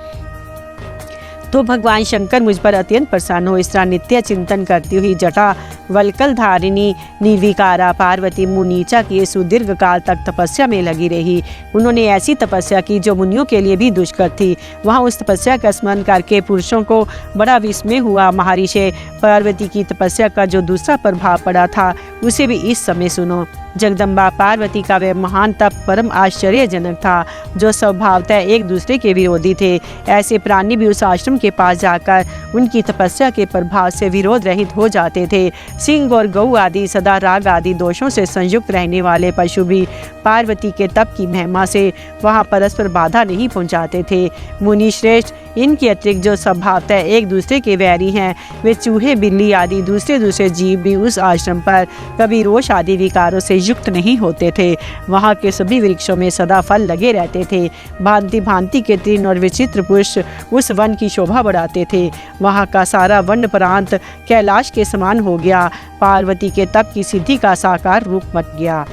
[SPEAKER 1] तो भगवान शंकर मुझ पर अत्यंत प्रसन्न हो। इस तरह नित्य चिंतन करती हुई जटा वल्कल धारिणी निर्विकारा पार्वती मुनीचा की सुदीर्घ काल तक तपस्या में लगी रही। उन्होंने ऐसी तपस्या की जो मुनियों के लिए भी दुष्कर थी। वहाँ उस तपस्या का स्मरण करके पुरुषों को बड़ा विस्मय हुआ। महर्षि पार्वती की तपस्या का जो दूसरा प्रभाव पड़ा था उसे भी इस समय सुनो। जगदम्बा पार्वती का वह महान तप परम आश्चर्यजनक था, जो स्वभावतः एक दूसरे के विरोधी थे। ऐसे प्राणी भी उस आश्रम के पास जाकर उनकी तपस्या के प्रभाव से विरोध रहित हो जाते थे। सिंह और गऊ आदि सदा राग आदि दोषों से संयुक्त रहने वाले पशु भी पार्वती के तप की महिमा से वहाँ परस्पर बाधा नहीं पहुँचाते थे। मुनि श्रेष्ठ, इनके अतिरिक्त जो स्वभावतः एक दूसरे के वैरी हैं, वे चूहे बिल्ली आदि दूसरे जीव भी उस आश्रम पर कभी रोष आदि विकारों से युक्त नहीं होते थे। वहाँ के सभी वृक्षों में सदा फल लगे रहते थे। भांति भांति के तीन और विचित्र पुष्प उस वन की शोभा बढ़ाते थे। वहाँ का सारा वन प्रांत कैलाश के समान हो गया। पार्वती के तप की सिद्धि का साकार रूप बन गया।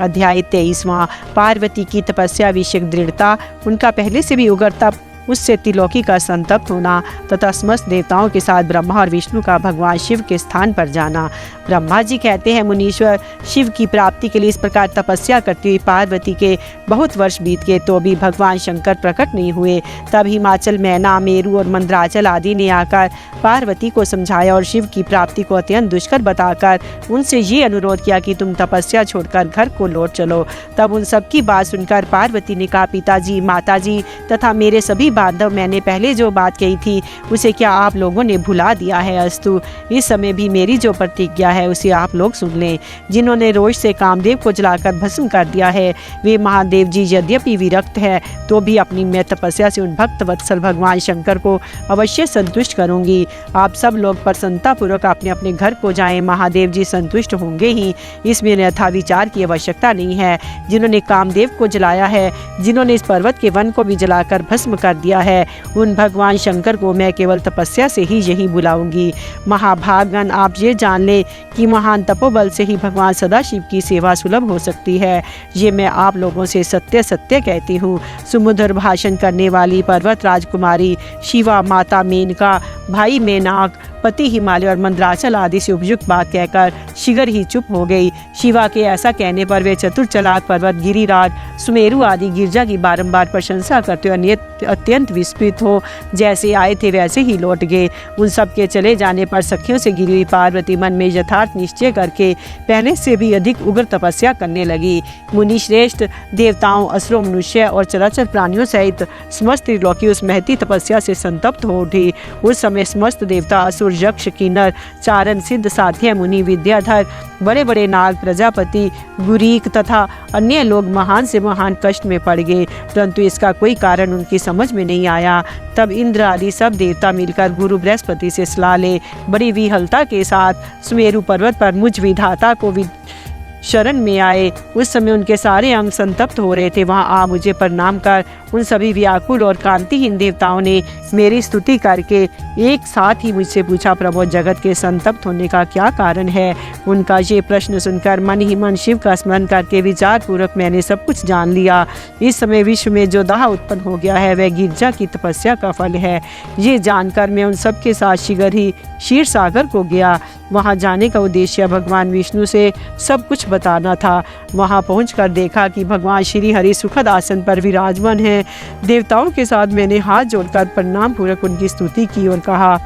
[SPEAKER 1] अध्याय 23वां। पार्वती की तपस्या विषयक दृढ़ता। उनका पहले से भी उग्र तप, उससे त्रिलोकी का संतप्त होना तथा समस्त देवताओं के साथ ब्रह्मा और विष्णु का भगवान शिव के स्थान पर जाना। ब्रह्मा जी कहते हैं, मुनीश्वर, शिव की प्राप्ति के लिए इस प्रकार तपस्या करती हुई पार्वती के बहुत वर्ष बीत गए तो भी भगवान शंकर प्रकट नहीं हुए। तब हिमाचल, मैना, मेरू और मंदराचल आदि ने आकर पार्वती को समझाया और शिव की प्राप्ति को अत्यंत दुष्कर बताकर उनसे ये अनुरोध किया कि तुम तपस्या छोड़कर घर को लौट चलो। तब उन सबकी बात सुनकर पार्वती ने कहा, पिताजी, माताजी तथा मेरे सभी बांधव, मैंने पहले जो बात कही थी उसे क्या आप लोगों ने भुला दिया है? अस्तु, इस समय भी मेरी जो प्रतिज्ञा है उसे आप लोग सुन लें। जिन्होंने रोष से कामदेव को जलाकर भस्म कर दिया है, वे महादेव जी यद्यपि विरक्त है तो भी अपनी मैं तपस्या से उन भक्त वत्सल भगवान शंकर को अवश्य संतुष्ट करूंगी। आप सब लोग प्रसन्नता पूर्वक अपने अपने घर को जाएं। महादेव जी संतुष्ट होंगे ही, इसमें अन्यथा विचार की आवश्यकता नहीं है। जिन्होंने कामदेव को जलाया है, जिन्होंने इस पर्वत के वन को भी जलाकर भस्म कर दिया है, उन भगवान शंकर को मैं केवल तपस्या से ही यही बुलाऊंगी। महाभागन, आप ये जान ले कि महान तपोबल से ही भगवान सदाशिव की सेवा सुलभ हो सकती है। ये मैं आप लोगों से सत्य सत्य कहती हूँ। सुमधुर भाषण करने वाली पर्वत राजकुमारी शिवा, माता मेनका, भाई मेनाक, पति हिमालय और मंदराचल आदि से उपयुक्त बात कहकर शीघ्र ही चुप हो गई। शिवा के ऐसा कहने पर वे चतुर चालाक पर्वत, गिरिराज, सुमेरु आदि गिरजा की बारंबार प्रशंसा करते हुए अत्यंत विस्मित हो जैसे आए थे वैसे ही लौट गए। उन सब के चले जाने पर सखियों से घिरी हुई पार्वती मन में यथार्थ निश्चय करके पहले से भी अधिक उग्र तपस्या करने लगी। मुनि श्रेष्ठ, देवताओं, असुरों, मनुष्य और चराचर प्राणियों सहित समस्त त्रिलोकी उस महती तपस्या से संतप्त हो उठी। उस समय समस्त देवता, असुर, यक्ष, किन्नर, चारण, सिद्ध, साध्य, मुनि, विद्याधर, बड़े बड़े नाग, प्रजापति, गुरीक तथा अन्य लोग महान से महान कष्ट में पड़ गए, परंतु इसका कोई कारण उनकी समझ में नहीं आया। तब इंद्र आदि सब देवता मिलकर गुरु बृहस्पति से सलाह ले बड़ी विहलता के साथ सुमेरु पर्वत पर मुझ विधाता को शरण में आए। उस समय उनके सारे अंग संतप्त हो रहे थे। वहाँ आ मुझे प्रणाम कर उन सभी व्याकुल और कांतिहीन देवताओं ने मेरी स्तुति करके एक साथ ही मुझसे पूछा, प्रभु, जगत के संतप्त होने का क्या कारण है? उनका ये प्रश्न सुनकर मन ही मन शिव का स्मरण करके विचार पूर्वक मैंने सब कुछ जान लिया। इस समय विश्व में जो दाह उत्पन्न हो गया है वह गिरजा की तपस्या का फल है। ये जानकर मैं उन सब के साथ शीघ्र ही क्षीर सागर को गया। वहाँ जाने का उद्देश्य भगवान विष्णु से सब कुछ बताना था। वहाँ पहुंचकर देखा कि भगवान श्री हरि सुखद आसन पर विराजमान हैं। देवताओं के साथ मैंने हाथ जोड़कर प्रणाम पूर्वक उनकी स्तुति की और कहा,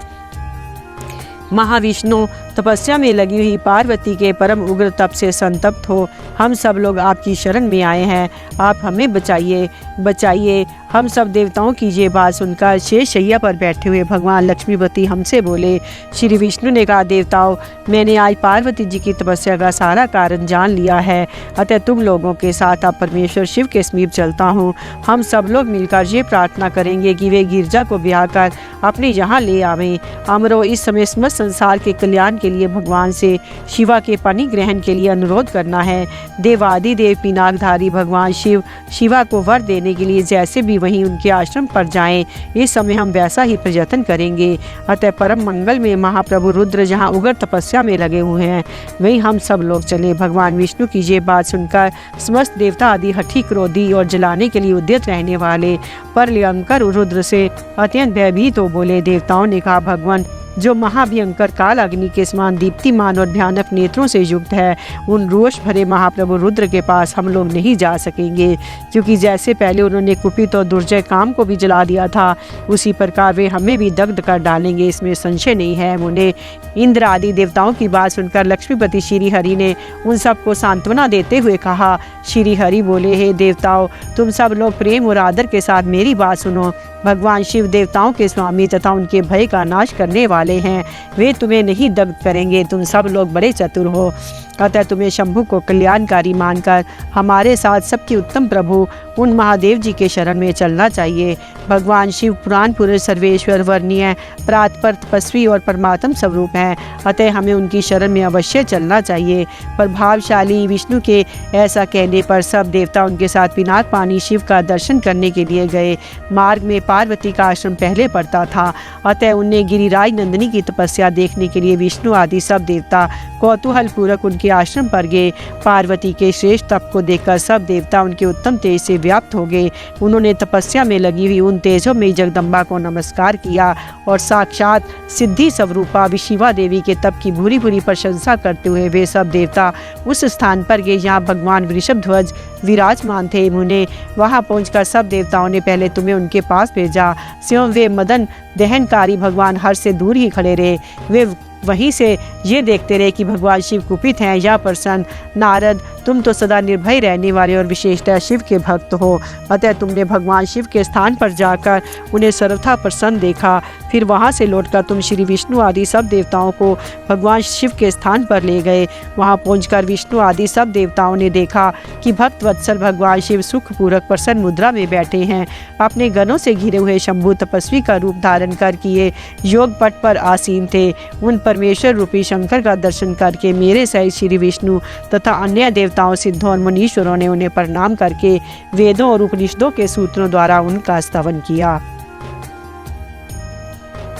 [SPEAKER 1] महाविष्णु, तपस्या में लगी हुई पार्वती के परम उग्र तप से संतप्त हो हम सब लोग आपकी शरण में आए हैं। आप हमें बचाइए, बचाइए। हम सब देवताओं की ये बात सुनकर शेष शैया पर बैठे हुए भगवान लक्ष्मीपति हमसे बोले। श्री विष्णु ने कहा, देवताओं, मैंने आज पार्वती जी की तपस्या का सारा कारण जान लिया है, अतः तुम लोगों के साथ अब परमेश्वर शिव के समीप चलता हूँ। हम सब लोग मिलकर ये प्रार्थना करेंगे कि वे गिरजा को ब्याह कर अपने यहाँ ले आवें। अमरो, इस समय समस्त संसार के कल्याण के लिए भगवान से शिवा के पानी ग्रहण के लिए अनुरोध करना है। देवादिदेव पिनाकधारी भगवान शिव शिवा को वर देने के लिए जैसे भी वहीं उनके आश्रम पर जाएं, इस समय हम वैसा ही प्रयत्न करेंगे। अतः परम मंगल में महाप्रभु रुद्र जहाँ उग्र तपस्या में लगे हुए हैं, वहीं हम सब लोग चले। भगवान विष्णु की ये बात सुनकर समस्त देवता आदि हठी, क्रोधी और जलाने के लिए उद्यत रहने वाले प्रलयंकर रुद्र से अत्यंत भयभीत हो बोले। देवताओं ने कहा, भगवान जो महाभयंकर काल अग्नि के समान दीप्तिमान और भयानक नेत्रों से युक्त है, उन रोष भरे महाप्रभु रुद्र के पास हम लोग नहीं जा सकेंगे, क्योंकि जैसे पहले उन्होंने कुपित और दुर्जय काम को भी जला दिया था, उसी प्रकार वे हमें भी दग्ध कर डालेंगे, इसमें संशय नहीं है। उन्हें इंद्र आदि देवताओं की बात सुनकर लक्ष्मीपति श्री हरि ने उन सबको सांत्वना देते हुए कहा। श्री हरि बोले, हे देवताओं, तुम सब लोग प्रेम और आदर के साथ मेरी बात सुनो। भगवान शिव देवताओं के स्वामी तथा उनके भय का नाश करने वाले हैं, वे तुम्हें नहीं दग्ध करेंगे। तुम सब लोग बड़े चतुर हो, अतः तुम्हें शंभु को कल्याणकारी मानकर हमारे साथ सबके उत्तम प्रभु उन महादेव जी के शरण में चलना चाहिए। भगवान शिव पुराण पुरुष, सर्वेश्वर, वर्णीय, परात्पर, तपस्वी और परमात्म स्वरूप हैं, अतः हमें उनकी शरण में अवश्य चलना चाहिए। प्रभावशाली विष्णु के ऐसा कहने पर सब देवता उनके साथ पिनाक पानी शिव का दर्शन करने के लिए गए। मार्ग में पार्वती का आश्रम पहले पड़ता था, अतः उन्हें गिरिराज नंदिनी की तपस्या देखने के लिए विष्णु आदि सब देवता कौतूहल पूर्वक उनके आश्रम पर गए। पार्वती के श्रेष्ठ तप को देखकर सब देवता उनके उत्तम तेज से व्याप्त हो गए। उन्होंने तपस्या में लगी हुई उन तेजों में जगदम्बा को नमस्कार किया और साक्षात सिद्धि स्वरूपा शिवा देवी के तप की भूरी भूरी प्रशंसा करते हुए वे सब देवता उस स्थान पर गए जहाँ भगवान वृषभध्वज विराजमान थे। उन्हें वहाँ पहुंचकर सब देवताओं ने पहले तुम्हें उनके पास भेजा। स्वयं वे मदन दहनकारी भगवान हर से दूर ही खड़े रहे। वे वहीं से ये देखते रहे कि भगवान शिव कुपित हैं या प्रसन्न। नारद, तुम तो सदा निर्भय रहने वाले और विशेषतः शिव के भक्त हो, अतः तुमने भगवान शिव के स्थान पर जाकर उन्हें सर्वथा प्रसन्न देखा। फिर वहाँ से लौटकर तुम श्री विष्णु आदि सब देवताओं को भगवान शिव के स्थान पर ले गए। वहाँ पहुंचकर विष्णु आदि सब देवताओं ने देखा कि भक्त वत्सल भगवान शिव सुखपूर्वक प्रसन्न मुद्रा में बैठे हैं। अपने गणों से घिरे हुए शंभु तपस्वी का रूप धारण कर किए योग पट पर आसीन थे। उन परमेश्वर रूपी शंकर का दर्शन करके मेरे सहित श्री विष्णु तथा अन्य देवताओं, सिद्धों और मुनीश्वरों ने उन्हें प्रणाम करके वेदों और उपनिषदों के सूत्रों द्वारा उनका स्तवन किया।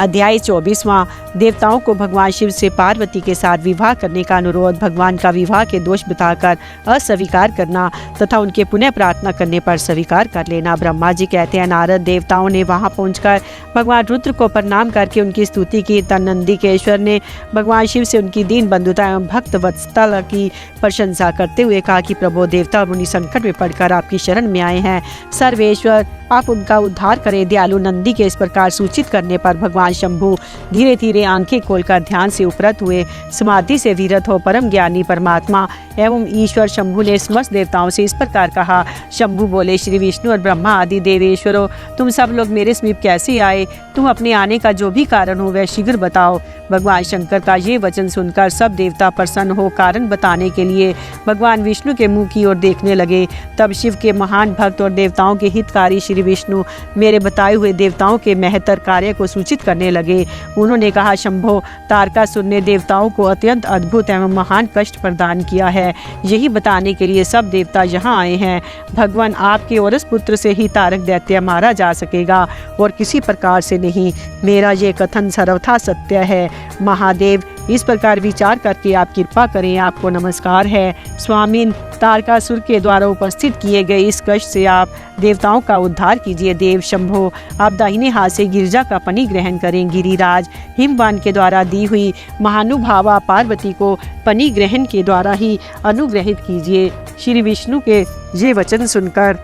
[SPEAKER 1] अध्याय 24वां। देवताओं को भगवान शिव से पार्वती के साथ विवाह करने का अनुरोध। भगवान का विवाह के दोष बताकर अस्वीकार करना तथा उनके पुनः प्रार्थना करने पर स्वीकार कर लेना। ब्रह्मा जी कहते हैं, नारद, देवताओं ने वहां पहुंचकर भगवान रुद्र को प्रणाम करके उनकी स्तुति की। नंदिकेश्वर ने भगवान शिव से उनकी दीन बंधुता एवं भक्त वत्सलता की प्रशंसा करते हुए कहा कि प्रभु, देवता और मुनि संकट में पड़कर आपकी शरण में आए हैं। सर्वेश्वर, आप उनका उद्धार करें। दयालु नंदी के इस प्रकार सूचित करने पर भगवान शंभु धीरे धीरे आंखें खोलकर ध्यान से उपरत हुए। समाधि से विरत हो परम ज्ञानी परमात्मा एवं ईश्वर शंभु ने समस्त देवताओं से इस प्रकार कहा। शंभु बोले, श्री विष्णु और ब्रह्मा आदि देवेश्वरों, तुम सब लोग मेरे समीप कैसे आए? तुम अपने आने का जो भी कारण हो वह शीघ्र बताओ। भगवान शंकर का ये वचन सुनकर सब देवता प्रसन्न हो कारण बताने के लिए भगवान विष्णु के मुंह की ओर देखने लगे। तब शिव के महान भक्त और देवताओं के हितकारी श्री विष्णु मेरे बताए हुए देवताओं के महत्तर कार्य को सूचित करने लगे। उन्होंने कहा, शंभो, तारकासुर ने देवताओं को अत्यंत अद्भुत एवं महान कष्ट प्रदान किया है। यही बताने के लिए सब देवता यहाँ आए हैं। भगवान, आपके औरस पुत्र से ही तारक दैत्य मारा जा सकेगा और किसी प्रकार से नहीं। मेरा ये कथन सर्वथा सत्य है। महादेव, इस प्रकार विचार करके आप कृपा करें, आपको नमस्कार है। स्वामीन, तारकासुर के द्वारा उपस्थित किए गए इस कष्ट से आप देवताओं का उद्धार कीजिए। देव शंभो, आप दाहिने हाथ से गिरिजा का पनी ग्रहण करें। गिरिराज, हिमवान के द्वारा दी हुई महानुभावा पार्वती को पनी ग्रहण के द्वारा ही अनुग्रहित कीजिए। श्री विष्णु के ये वचन सुनकर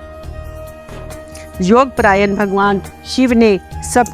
[SPEAKER 1] योग परायण भगवान शिव ने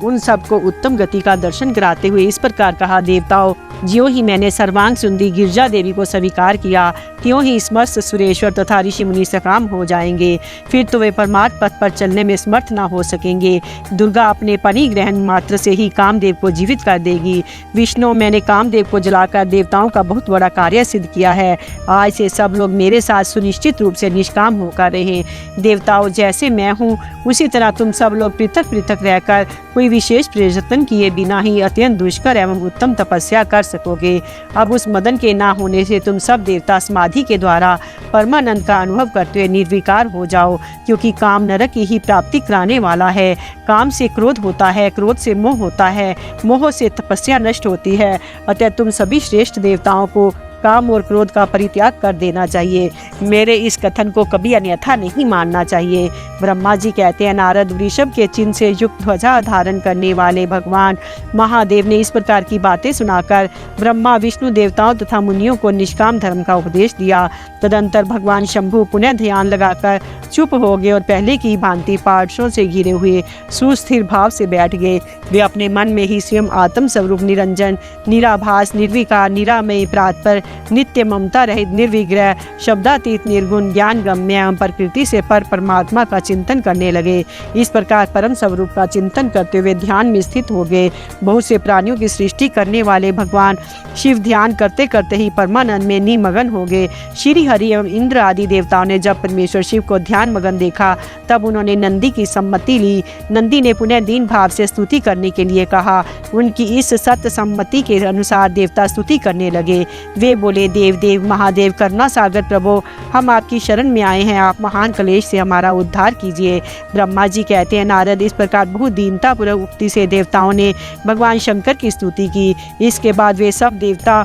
[SPEAKER 1] उन सबको उत्तम गति का दर्शन कराते हुए इस प्रकार कहा, देवताओं, ज्यों ही मैंने सर्वांग सुंदरी गिरजा देवी को स्वीकार किया, त्यों ही समस्त सुरेश्वर तथा ऋषि मुनि सकाम हो जाएंगे। फिर तो वे परमार्थ पथ पर चलने में समर्थ न हो सकेंगे। दुर्गा अपने पनी ग्रहण मात्र से ही कामदेव को जीवित कर देगी। विष्णु, मैंने कामदेव को जलाकर देवताओं का बहुत बड़ा कार्य सिद्ध किया है। आज से सब लोग मेरे साथ सुनिश्चित रूप से निष्काम होकर रहें। देवताओं, जैसे मैं हूँ उसी तरह तुम सब लोग पृथक पृथक रहकर कोई विशेष प्रयत्न किए बिना ही अत्यंत दुष्कर एवं उत्तम तपस्या कर सकोगे। अब उस मदन के ना होने से तुम सब देवता समाधि के द्वारा परमानंद का अनुभव करते हुए निर्विकार हो जाओ, क्योंकि काम नरक की ही प्राप्ति कराने वाला है। काम से क्रोध होता है, क्रोध से मोह होता है, मोह से तपस्या नष्ट होती है। अतः तुम सभी श्रेष्ठ देवताओं को काम और क्रोध का परित्याग कर देना चाहिए। मेरे इस कथन को कभी अन्यथा नहीं मानना चाहिए। ब्रह्मा जी कहते हैं, नारद, वृषभ के चिन्ह से युक्त ध्वजा धारण करने वाले भगवान महादेव ने इस प्रकार की बातें सुनाकर ब्रह्मा, विष्णु, देवताओं तथा मुनियों को निष्काम धर्म का उपदेश दिया। तदंतर भगवान शंभु पुनः ध्यान लगाकर चुप हो गए और पहले की भांति पार्श्वों से घिरे हुए सुस्थिर भाव से बैठ गए। वे अपने मन में ही स्वयं आत्म स्वरूप निरंजन, निराभास, निर्विकार, निरामय, परात्पर, नित्य ममता रहित, निर्विग्रह, शब्दातीत, निर्गुण, ज्ञान गम्य एवं प्रकृति से पर परमात्मा का चिंतन करने लगे। इस प्रकार परम स्वरूप का चिंतन करते हुए ध्यान में स्थित हो गए। बहुत से प्राणियों की सृष्टि करने वाले भगवान शिव ध्यान करते करते ही परमानंद में निमग्न हो गए। श्री हरि एवं इंद्र आदि देवताओं ने जब परमेश्वर शिव को ध्यान मगन देखा, तब उन्होंने नंदी की सम्मति ली। नंदी ने पुनः दीन भाव से स्तुति करने के लिए कहा। उनकी इस सत्य सम्मति के अनुसार देवता स्तुति करने लगे। वे बोले, देव देव महादेव, करुणा सागर प्रभु, हम आपकी शरण में आए हैं, आप महान क्लेश से हमारा उद्धार कीजिए। ब्रह्मा जी कहते हैं, नारद, इस प्रकार बहुत दीनता पूर्वक उक्ति से देवताओं ने भगवान शंकर की स्तुति की। इसके बाद वे सब देवता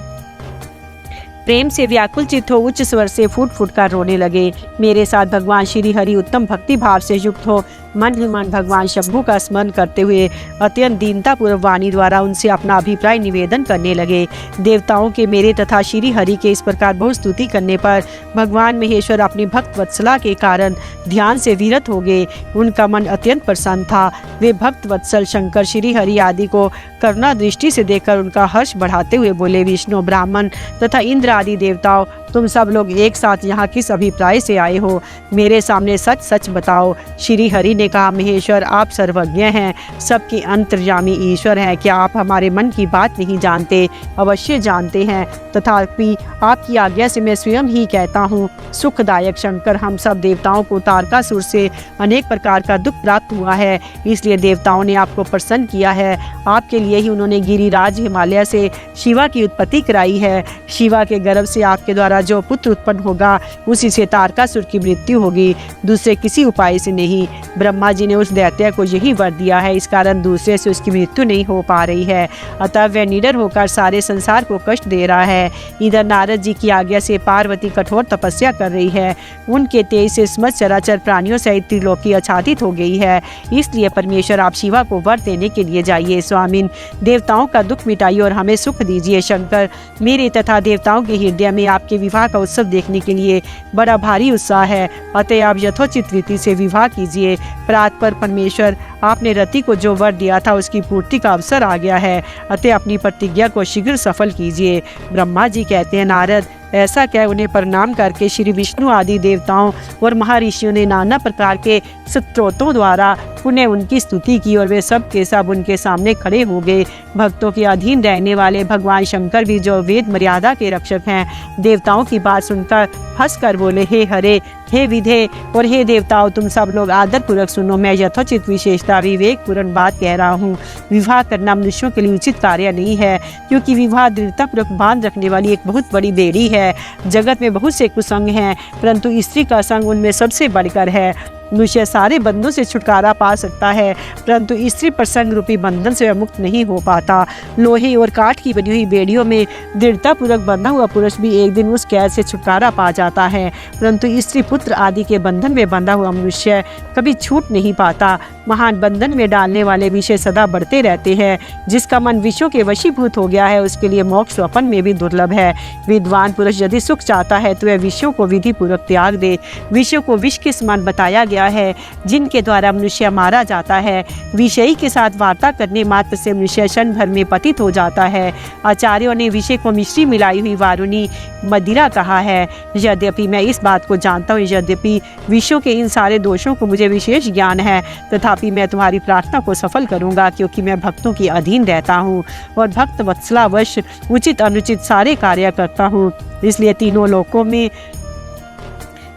[SPEAKER 1] प्रेम से व्याकुल चित्त हो उच्च स्वर से फूट फूट कर रोने लगे। मेरे साथ भगवान श्री हरि उत्तम भक्ति भाव से युक्त हो मन ही मन भगवान शंभु का स्मरण करते हुए अत्यंत दीनता पूर्व वाणी द्वारा उनसे अपना अभिप्राय निवेदन करने लगे। देवताओं के, मेरे तथा श्री हरि के इस प्रकार बहुत स्तुति करने पर भगवान महेश्वर अपनी भक्त वत्सला के कारण ध्यान से विरत हो गए। उनका मन अत्यंत प्रसन्न था। वे भक्त वत्सल शंकर, श्री हरि आदि को करुणा दृष्टि से देखकर उनका हर्ष बढ़ाते हुए बोले, विष्णु, ब्राह्मण तथा इंद्र आदि देवताओं, तुम सब लोग एक साथ यहाँ किस अभिप्राय से आए हो? मेरे सामने सच सच बताओ। श्री हरि ने कहा, महेश्वर, आप सर्वज्ञ हैं, सबके अंतर्यामी ईश्वर हैं। क्या आप हमारे मन की बात नहीं जानते? अवश्य जानते हैं, तथापि आपकी आज्ञा से मैं स्वयं ही कहता हूँ। सुखदायक शंकर, हम सब देवताओं को तारकासुर से अनेक प्रकार का दुख प्राप्त हुआ है, इसलिए देवताओं ने आपको प्रसन्न किया है। आपके लिए ही उन्होंने गिरिराज हिमालय से शिवा की उत्पत्ति कराई है। शिवा के गर्भ से आपके द्वारा जो पुत्र उत्पन्न होगा, उसी से तारकासुर की मृत्यु होगी, दूसरे किसी उपाय से नहीं। ब्रह्मा जी ने उस दैत्य को यही वर दिया है, इस कारण दूसरे से उसकी मृत्यु नहीं हो पा रही है। अतः वह निडर होकर सारे संसार को कष्ट दे रहा है। इधर नारद जी की आज्ञा से पार्वती कठोर तपस्या कर रही है। उनके तेज से समस्त चराचर प्राणियों सहित त्रिलोकी आच्छादित हो गई है। इसलिए परमेश्वर, आप शिवा को वर देने के लिए जाइए। स्वामिन, देवताओं का दुख मिटाइए और हमें सुख दीजिए। शंकर, मेरे तथा देवताओं के हृदय में आपके विवाह का उत्सव देखने के लिए बड़ा भारी उत्साह है, अतः आप यथोचित रीति से विवाह कीजिए। परात्पर परमेश्वर, आपने रति को जो वर दिया था उसकी पूर्ति का अवसर आ गया है, अतः अपनी प्रतिज्ञा को शीघ्र सफल कीजिए। ब्रह्मा जी कहते हैं, नारद, ऐसा कह उन्हें प्रणाम करके श्री विष्णु आदि देवताओं और महर्षियों ने नाना प्रकार के स्तोत्रों द्वारा पुनः उनकी स्तुति की और वे सब के सब उनके सामने खड़े हो गए। भक्तों के अधीन रहने वाले भगवान शंकर भी, जो वेद मर्यादा के रक्षक हैं, देवताओं की बात सुनकर हंसकर बोले, हे हरे, हे विधे और हे देवताओं, तुम सब लोग आदर पूर्वक सुनो। मैं यथोचित विशेषता विवेक पूर्ण बात कह रहा हूँ। विवाह करना मनुष्यों के लिए उचित कार्य नहीं है, क्योंकि विवाह दृढ़ता पूर्वक बांध रखने वाली एक बहुत बड़ी बेड़ी है। जगत में बहुत से कुसंग हैं, परंतु स्त्री का संग उनमें सबसे बढ़कर है। मनुष्य सारे बंधनों से छुटकारा पा सकता है, परंतु स्त्री प्रसंग रूपी बंधन से मुक्त नहीं हो पाता। लोहे और काठ की बनी हुई बेड़ियों में दृढ़ता पूर्वक बंधा हुआ पुरुष भी एक दिन उस कैद से छुटकारा पा जाता है, परंतु स्त्री पुत्र आदि के बंधन में बंधा हुआ मनुष्य कभी छूट नहीं पाता। महान बंधन में डालने वाले विषय सदा बढ़ते रहते हैं। जिसका मन विषयों के वशीभूत हो गया है, उसके लिए मोक्ष स्वप्न में भी दुर्लभ है। विद्वान पुरुष यदि सुख चाहता है तो वह विषयों को विधि पूर्वक त्याग दे। विषयों को विष के समान बताया गया है, जिनके द्वारा मनुष्य मारा जाता है। विषयी के साथ वार्ता करने मात्र से मनुष्य क्षण भर में पतित हो जाता है। आचार्यों ने विषय को मिश्री मिलाई हुई वारुणी मदिरा कहा है। यद्यपि मैं इस बात को जानता हूँ, यद्यपि विषयों के इन सारे दोषों को मुझे विशेष ज्ञान है, तथापि मैं तुम्हारी प्रार्थना को सफल करूंगा, क्योंकि मैं भक्तों की अधीन रहता हूँ और भक्त वत्सलावश उचित अनुचित सारे कार्य करता हूँ। इसलिए तीनों लोकों में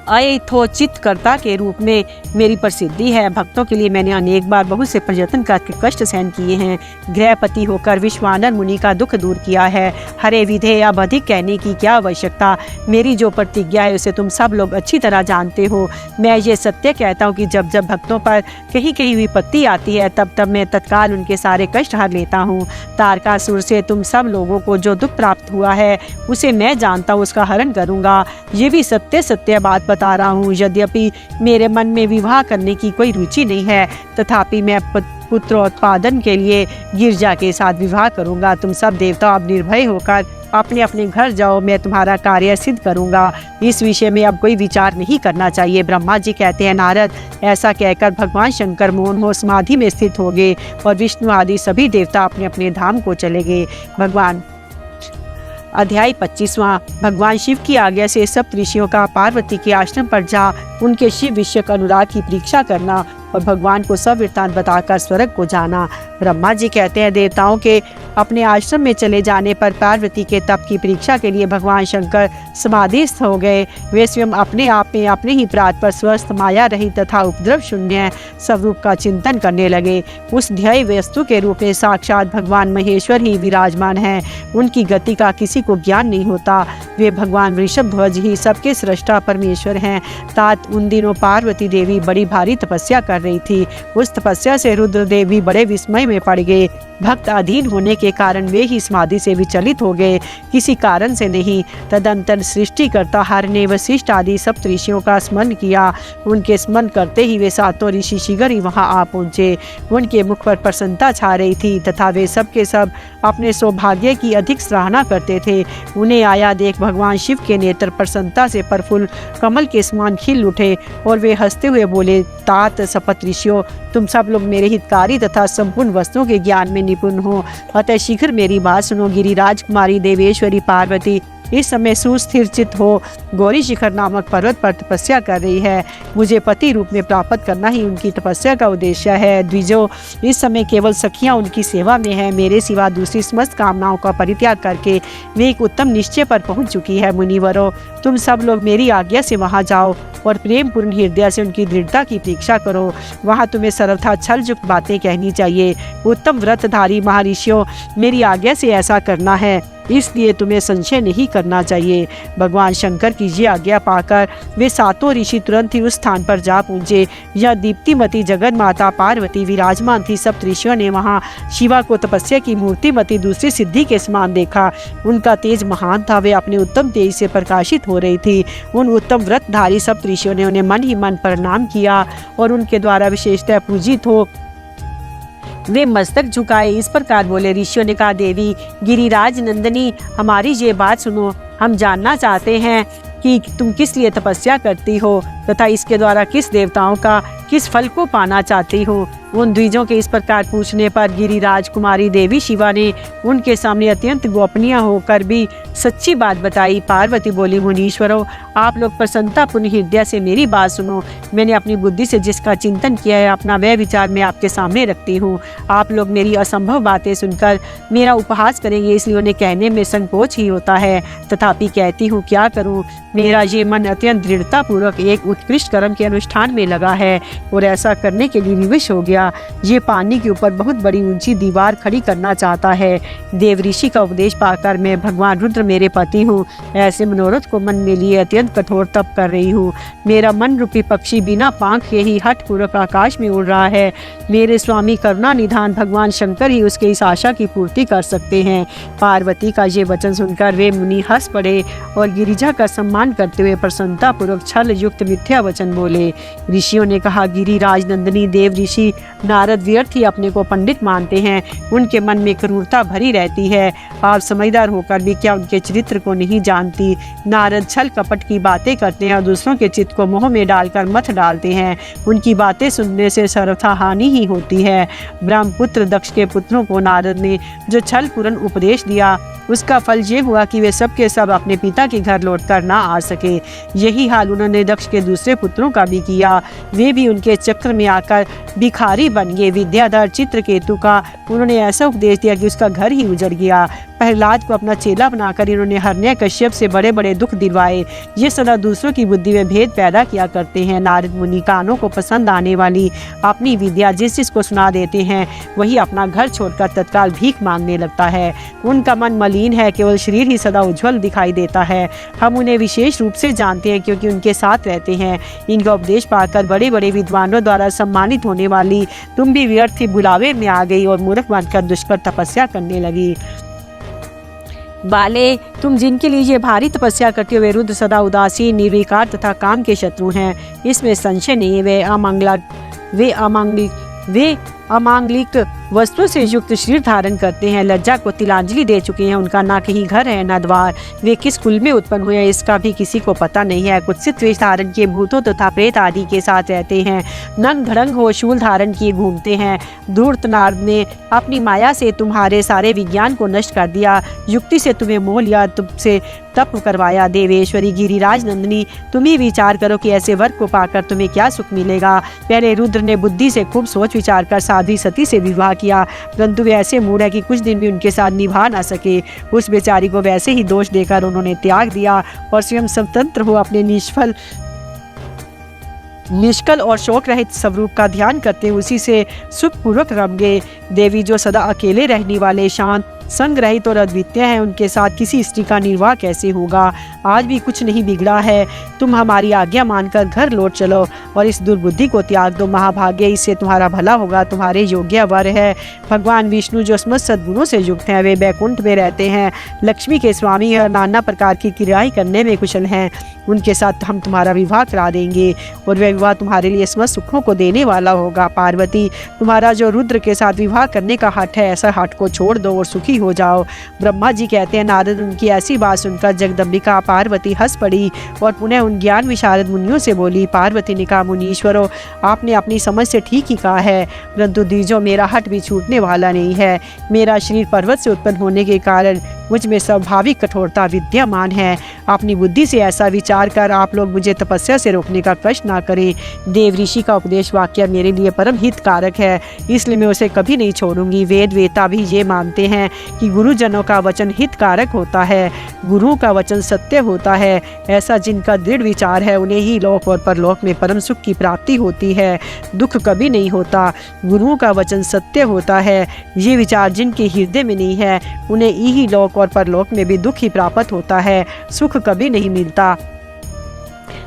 [SPEAKER 1] अयथोचितकर्ता के रूप में मेरी प्रसिद्धि है। भक्तों के लिए मैंने अनेक बार बहुत से प्रयत्न करके कष्ट सहन किए हैं। गृहपति होकर विश्वानर मुनि का दुख दूर किया है। हरे विधे अब अधिक कहने की क्या आवश्यकता। मेरी जो प्रतिज्ञा है उसे तुम सब लोग अच्छी तरह जानते हो। मैं ये सत्य कहता हूँ कि जब जब भक्तों पर कहीं कहीं विपत्ति आती है तब तब मैं तत्काल उनके सारे कष्ट हर लेता हूँ। तारकासुर से तुम सब लोगों को जो दुख प्राप्त हुआ है उसे मैं जानता हूँ, उसका हरण करूँगा। ये भी सत्य सत्य बात बता रहा हूँ। यद्यपि मेरे मन में विवाह करने की कोई रुचि नहीं है, तथापि मैं पुत्रोत्पादन के लिए गिरजा के साथ विवाह करूँगा। तुम सब देवता अब निर्भय होकर अपने अपने घर जाओ, मैं तुम्हारा कार्य सिद्ध करूँगा। इस विषय में अब कोई विचार नहीं करना चाहिए। ब्रह्मा जी कहते हैं, नारद, ऐसा कहकर भगवान शंकर मौन हो समाधि में स्थित हो गए और विष्णु आदि सभी देवता अपने अपने धाम को चले गए। अध्याय 25वां। भगवान शिव की आज्ञा से सब ऋषियों का पार्वती के आश्रम पर जा उनके शिव विषयक अनुराग की परीक्षा करना और भगवान को सब वृत्तांत बताकर स्वर्ग को जाना। ब्रह्मा जी कहते हैं, देवताओं के अपने आश्रम में चले जाने पर पार्वती के तप की परीक्षा के लिए भगवान शंकर समाधिस्थ हो गए। वे स्वयं अपने आप में अपने ही प्रात पर स्वस्थ, माया रहित तथा उपद्रव शून्य स्वरूप का चिंतन करने लगे। उस ध्येय वस्तु के रूप में साक्षात भगवान महेश्वर ही विराजमान हैं। उनकी गति का किसी को ज्ञान नहीं होता। वे भगवान वृषभध्वज ही सबके सृष्टा परमेश्वर हैं। तात उन दिनों पार्वती देवी बड़ी भारी तपस्या कर रही थी। उस तपस्या से रुद्रदेव भी बड़े विस्मय में पड़ गए। भक्त अधीन होने के कारण वे ही समाधि से विचलित हो गए, किसी कारण से नहीं। तदंतर सृष्टिकर्ता हर ने वशिष्ठ आदि सप्त ऋषियों का स्मरण किया। उनके स्मरण करते ही वे सातों ऋषि शीघ्र ही वहां आ पहुंचे। उनके मुख पर प्रसन्नता छा रही थी तथा वे सब के सब अपने सौभाग्य की अधिक सराहना करते थे। उन्हें आया देख भगवान शिव के नेत्र प्रसन्नता से प्रफुल्ल कमल के समान खिल उठे और वे हंसते हुए बोले, तात सपत ऋषियों, तुम सब लोग मेरे हितकारी तथा संपूर्ण वस्तुओं के ज्ञान में निपुण हो, अतः शीघ्र मेरी बात सुनो। गिरिराज कुमारी देवेश्वरी पार्वती इस समय सुस्थिर चित्त हो गौरी शिखर नामक पर्वत पर तपस्या कर रही है। मुझे पति रूप में प्राप्त करना ही उनकी तपस्या का उद्देश्य है। द्विजो, इस समय केवल सखियां उनकी सेवा में है। मेरे सिवा दूसरी समस्त कामनाओं का परित्याग करके वे एक उत्तम निश्चय पर पहुंच चुकी है। मुनिवरों, तुम सब लोग मेरी आज्ञा से वहां जाओ और प्रेम पूर्ण हृदय से उनकी दृढ़ता की परीक्षा करो। वहां तुम्हें सर्वथा छल युक्त बातें कहनी चाहिए। उत्तम व्रतधारी महर्षियों, मेरी आज्ञा से ऐसा करना है, इसलिए तुम्हें संशय नहीं करना चाहिए। भगवान शंकर की ये आज्ञा पाकर वे सातों ऋषि तुरंत ही उस स्थान पर जा पहुंचे। यह दीप्तिमती जगत माता पार्वती विराजमान थी। सप्त ऋषियों ने वहां शिवा को तपस्या की मूर्तिमती दूसरी सिद्धि के समान देखा। उनका तेज महान था, वे अपने उत्तम तेज से प्रकाशित हो रही थी। उन उत्तम व्रतधारी सप्त ऋषियों ने उन्हें मन ही मन प्रणाम किया और उनके द्वारा विशेषतः पूजित हो वे मस्तक झुकाए इस प्रकार बोले। ऋषियों ने कहा, देवी गिरिराज नंदिनी, हमारी ये बात सुनो। हम जानना चाहते हैं कि तुम किस लिए तपस्या करती हो तथा इसके द्वारा किस देवताओं का किस फल को पाना चाहती हो। उन द्विजों के इस प्रकार पूछने पर गिरिराज कुमारी देवी शिवा ने उनके सामने अत्यंत गोपनीय होकर भी सच्ची बात बताई। पार्वती बोली, मुनीश्वरों, आप लोग प्रसन्नतापूर्ण हृदय से मेरी बात सुनो। मैंने अपनी बुद्धि से जिसका चिंतन किया है, अपना वह विचार मैं आपके सामने रखती हूँ। आप लोग मेरी असंभव बातें सुनकर मेरा उपहास करेंगे, इसलिए उन्हें कहने में संकोच ही होता है। तथापि कहती हूँ, क्या करूँ, मेरा ये मन अत्यंत दृढ़ता पूर्वक एक उत्कृष्ट कर्म के अनुष्ठान में लगा है और ऐसा करने के लिए विवश हो गया। ये पानी के ऊपर बहुत बड़ी ऊंची दीवार खड़ी करना चाहता है। देव ऋषि का उपदेश पाकर मैं भगवान रुद्र मेरे पति हूँ, ऐसे मनोरथ को मन में लिए अत्यंत कठोर तप कर रही हूँ। मेरा मन रूपी पक्षी बिना पंख के ही हठ पूर्वक आकाश में उड़ रहा है। मेरे स्वामी करुणा निधान भगवान शंकर ही उसके इस आशा की पूर्ति कर सकते हैं। पार्वती का ये वचन सुनकर वे मुनि हंस पड़े और गिरिजा का सम्मान करते हुए प्रसन्नता पूर्वक छल युक्त मिथ्या वचन बोले। ऋषियों ने कहा, गिरिराज नंदिनी, देव ऋषि नारद व्यर्थ ही अपने को पंडित मानते हैं। उनके मन में क्रूरता भरी रहती है। आप समझदार होकर भी क्या उनके चरित्र को नहीं जानती। नारद छल कपट की बातें करते हैं और दूसरों के चित्त को मोह में डालकर मत डालते हैं। उनकी बातें सुनने से सर्वथा हानि ही होती है। ब्रह्मपुत्र दक्ष के पुत्रों को नारद ने जो छल पूर्ण उपदेश दिया, उसका फल ये हुआ कि वे सब के सब अपने पिता के घर लौटकर ना आ सके। यही हाल उन्होंने दक्ष के दूसरे पुत्रों का भी किया। वे भी उनके चक्र में आकर भिखारी बन गए। विद्याधर चित्रकेतु का उन्होंने ऐसा उपदेश दिया कि उसका घर ही उजड़ गया। प्रहलाद को अपना चेला बनाकर इन्होंने हिरण्यकश्यप से बड़े बड़े दुख दिलवाए। ये सदा दूसरों की बुद्धि में भेद पैदा किया करते हैं। नारद मुनि कानों को पसंद आने वाली अपनी विद्या जिसको सुना देते हैं वही अपना घर छोड़कर तत्काल भीख मांगने लगता है। उनका मन मलिन है, केवल शरीर ही सदा उज्जवल दिखाई देता है। हम उन्हें विशेष रूप से जानते हैं क्योंकि उनके साथ रहते हैं। इनका उपदेश पाकर बड़े बड़े विद्वानों द्वारा सम्मानित होने वाली तुम भी व्यर्थ ही बुलावे में आ गई और मूर्ख बनकर दुष्कर तपस्या करने लगी। बाले, तुम जिनके लिए ये भारी तपस्या करते हुए रुद्र सदा उदासीन, निर्विकार तथा काम के शत्रु हैं, इसमें संशय नहीं है। वे अमांगलिक वस्त्रों से युक्त शरीर धारण करते हैं, लज्जा को तिलांजलि दे चुके हैं। उनका ना कहीं घर है ना द्वार। वे किस कुल में उत्पन्न हुए हैं इसका भी किसी को पता नहीं है। कुत्सित वेश धारण किए भूतों तथा प्रेत आदि के साथ रहते हैं। नंग धड़ंग हो शूल धारण किए घूमते हैं। धूर्त नारद ने अपनी माया से तुम्हारे सारे विज्ञान को नष्ट कर दिया। युक्ति से तुम्हें मोह लिया, तुमसे तप करवाया। देवेश्वरी गिरिराज नंदिनी, तुम ही विचार करो कि ऐसे वर को पाकर तुम्हें क्या सुख मिलेगा। पहले रुद्र ने बुद्धि से खूब सोच विचार कर साध्वी सती से विवाह किया, परंतु वे ऐसे मूड है कि कुछ दिन भी उनके साथ निभा ना सके। उस बेचारी को वैसे ही दोष देकर उन्होंने त्याग दिया और स्वयं स्वतंत्र हो अपने निष्कल और शोक रहित स्वरूप का ध्यान करते उसी से सुखपूर्वक रम गए। देवी जो सदा अकेले रहने वाले, शांत, संग रहित और अद्वितीय हैं, उनके साथ किसी स्त्री का निर्वाह कैसे होगा। आज भी कुछ नहीं बिगड़ा है। तुम हमारी आज्ञा मानकर घर लौट चलो और इस दुर्बुद्धि को त्याग दो। महाभाग्य, इससे तुम्हारा भला होगा। तुम्हारे योग्य वर है। भगवान विष्णु जो समस्त सद्गुणों से युक्त हैं, वे बैकुंठ में रहते हैं। लक्ष्मी के स्वामी है, नाना प्रकार की क्रियाएं करने में कुशल हैं। उनके साथ हम तुम्हारा विवाह करा देंगे और वह विवाह तुम्हारे लिए समस्त सुखों को देने वाला होगा। पार्वती, तुम्हारा जो रुद्र के साथ विवाह करने का हठ है, ऐसा हठ को छोड़ दो और सुखी हो जाओ। ब्रह्मा जी कहते हैं, नारद उनकी ऐसी बात सुनकर जगदम्बिका पार्वती हंस पड़ी और पुनः उन ज्ञान विशारद मुनियों से बोली। पार्वती ने कहा, मुनीश्वरों, आपने अपनी समझ से ठीक ही कहा है, परंतु दीजो मेरा हठ भी छूटने वाला नहीं है। मेरा शरीर पर्वत से उत्पन्न होने के कारण मुझ में स्वाभाविक कठोरता विद्यमान है। अपनी बुद्धि से ऐसा विचार कर आप लोग मुझे तपस्या से रोकने का कष्ट ना करें। देव ऋषि का उपदेश वाक्य मेरे लिए परम हितकारक है, इसलिए मैं उसे कभी नहीं छोड़ूंगी। वेद वेता भी ये मानते हैं कि गुरुजनों का वचन हितकारक होता है, गुरु का वचन सत्य होता है। ऐसा जिनका दृढ़ विचार है उन्हें ही लोक और परलोक में परम सुख की प्राप्ति होती है, दुख कभी नहीं होता। गुरुओं का वचन सत्य होता है। ये विचार जिनके हृदय में नहीं है उन्हें ही लोक और परलोक में भी दुख ही प्राप्त होता है, सुख कभी नहीं मिलता।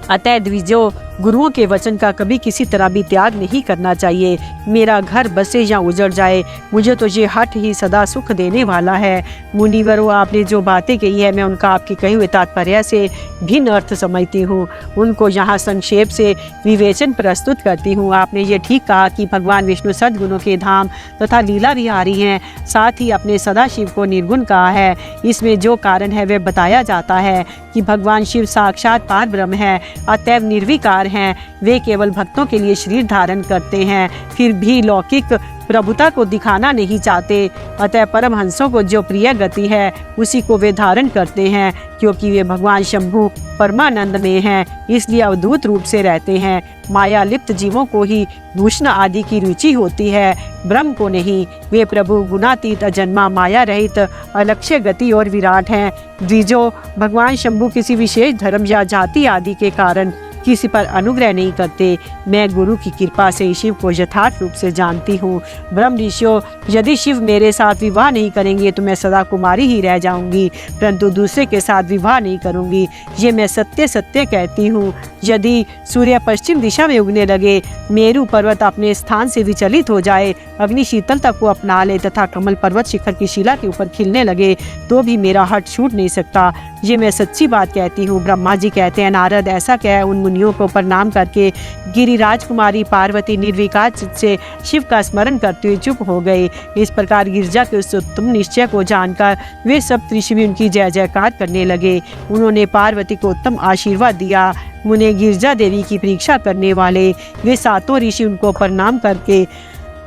[SPEAKER 1] अतः द्विजो, गुरुओं के वचन का कभी किसी तरह भी त्याग नहीं करना चाहिए। मेरा घर बसे या उजड़ जाए, मुझे तो ये हठ ही सदा सुख देने वाला है। मुनिवरों, आपने जो बातें कही है मैं उनका आपके कहे हुए तात्पर्य से भिन्न अर्थ समझती हूँ। उनको यहाँ संक्षेप से विवेचन प्रस्तुत करती हूँ। आपने ये ठीक कहा कि भगवान विष्णु सद्गुणों के धाम तथा लीला विहारी हैं, साथ ही अपने सदाशिव को निर्गुण कहा है। इसमें जो कारण है वह बताया जाता है कि भगवान शिव साक्षात पार ब्रह्म है, अतएव निर्विकार हैं। वे केवल भक्तों के लिए शरीर धारण करते हैं, फिर भी लौकिक प्रभुता को दिखाना नहीं चाहते। अतः परमहंसों को जो प्रिय गति है उसी को वे धारण करते हैं, क्योंकि वे भगवान शंभु परमानंद में हैं, इसलिए अवधूत रूप से रहते हैं। माया लिप्त जीवों को ही भूषण आदि की रुचि होती है, ब्रह्म को नहीं। वे प्रभु गुणातीत, अजन्मा, माया रहित, अलक्ष्य गति और विराट हैं। द्विजो, भगवान शंभु किसी विशेष धर्म या जाति आदि के कारण किसी पर अनुग्रह नहीं करते। मैं गुरु की कृपा से शिव को यथार्थ रूप से जानती हूँ। ब्रह्म ऋषियों, यदि शिव मेरे साथ विवाह नहीं करेंगे तो मैं सदा कुमारी ही रह जाऊंगी, परंतु दूसरे के साथ विवाह नहीं करूंगी। ये मैं सत्य सत्य कहती हूँ। यदि सूर्य पश्चिम दिशा में उगने लगे, मेरू पर्वत अपने स्थान से विचलित हो जाए, अग्नि शीतलता को अपना ले तथा कमल पर्वत शिखर की शिला के ऊपर खिलने लगे, तो भी मेरा हट छूट नहीं सकता। ये मैं सच्ची बात कहती हूँ। ब्रह्मा जी कहते हैं, नारद, ऐसा कह उन मुनियों को प्रणाम करके गिरिराज कुमारी पार्वती निर्विकार चित्त से शिव का स्मरण करते हुए चुप हो गए। इस प्रकार गिरिजा के उस उत्तम निश्चय को जानकर वे सब ऋषि भी उनकी जय जयकार करने लगे। उन्होंने पार्वती को उत्तम आशीर्वाद दिया। मुने गिरिजा देवी की परीक्षा करने वाले वे सातों ऋषि उनको प्रणाम करके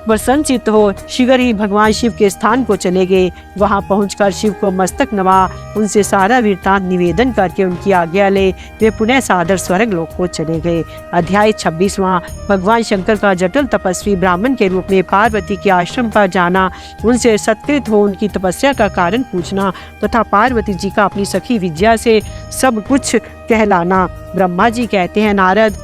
[SPEAKER 1] प्रसन्नचित्त हो शीघ्र ही भगवान शिव के स्थान को चले गए। वहां पहुंचकर शिव को मस्तक नवा, उनसे सारा वृत्तांत निवेदन करके उनकी आज्ञा ले वे पुनः सादर स्वर्ग लोक को चले गए। अध्याय 26वां। भगवान शंकर का जटिल तपस्वी ब्राह्मण के रूप में पार्वती के आश्रम पर जाना, उनसे सत्कृत हो उनकी तपस्या का कारण पूछना तथा पार्वती जी का अपनी सखी विद्या से सब कुछ कहलाना। ब्रह्मा जी कहते हैं, नारद,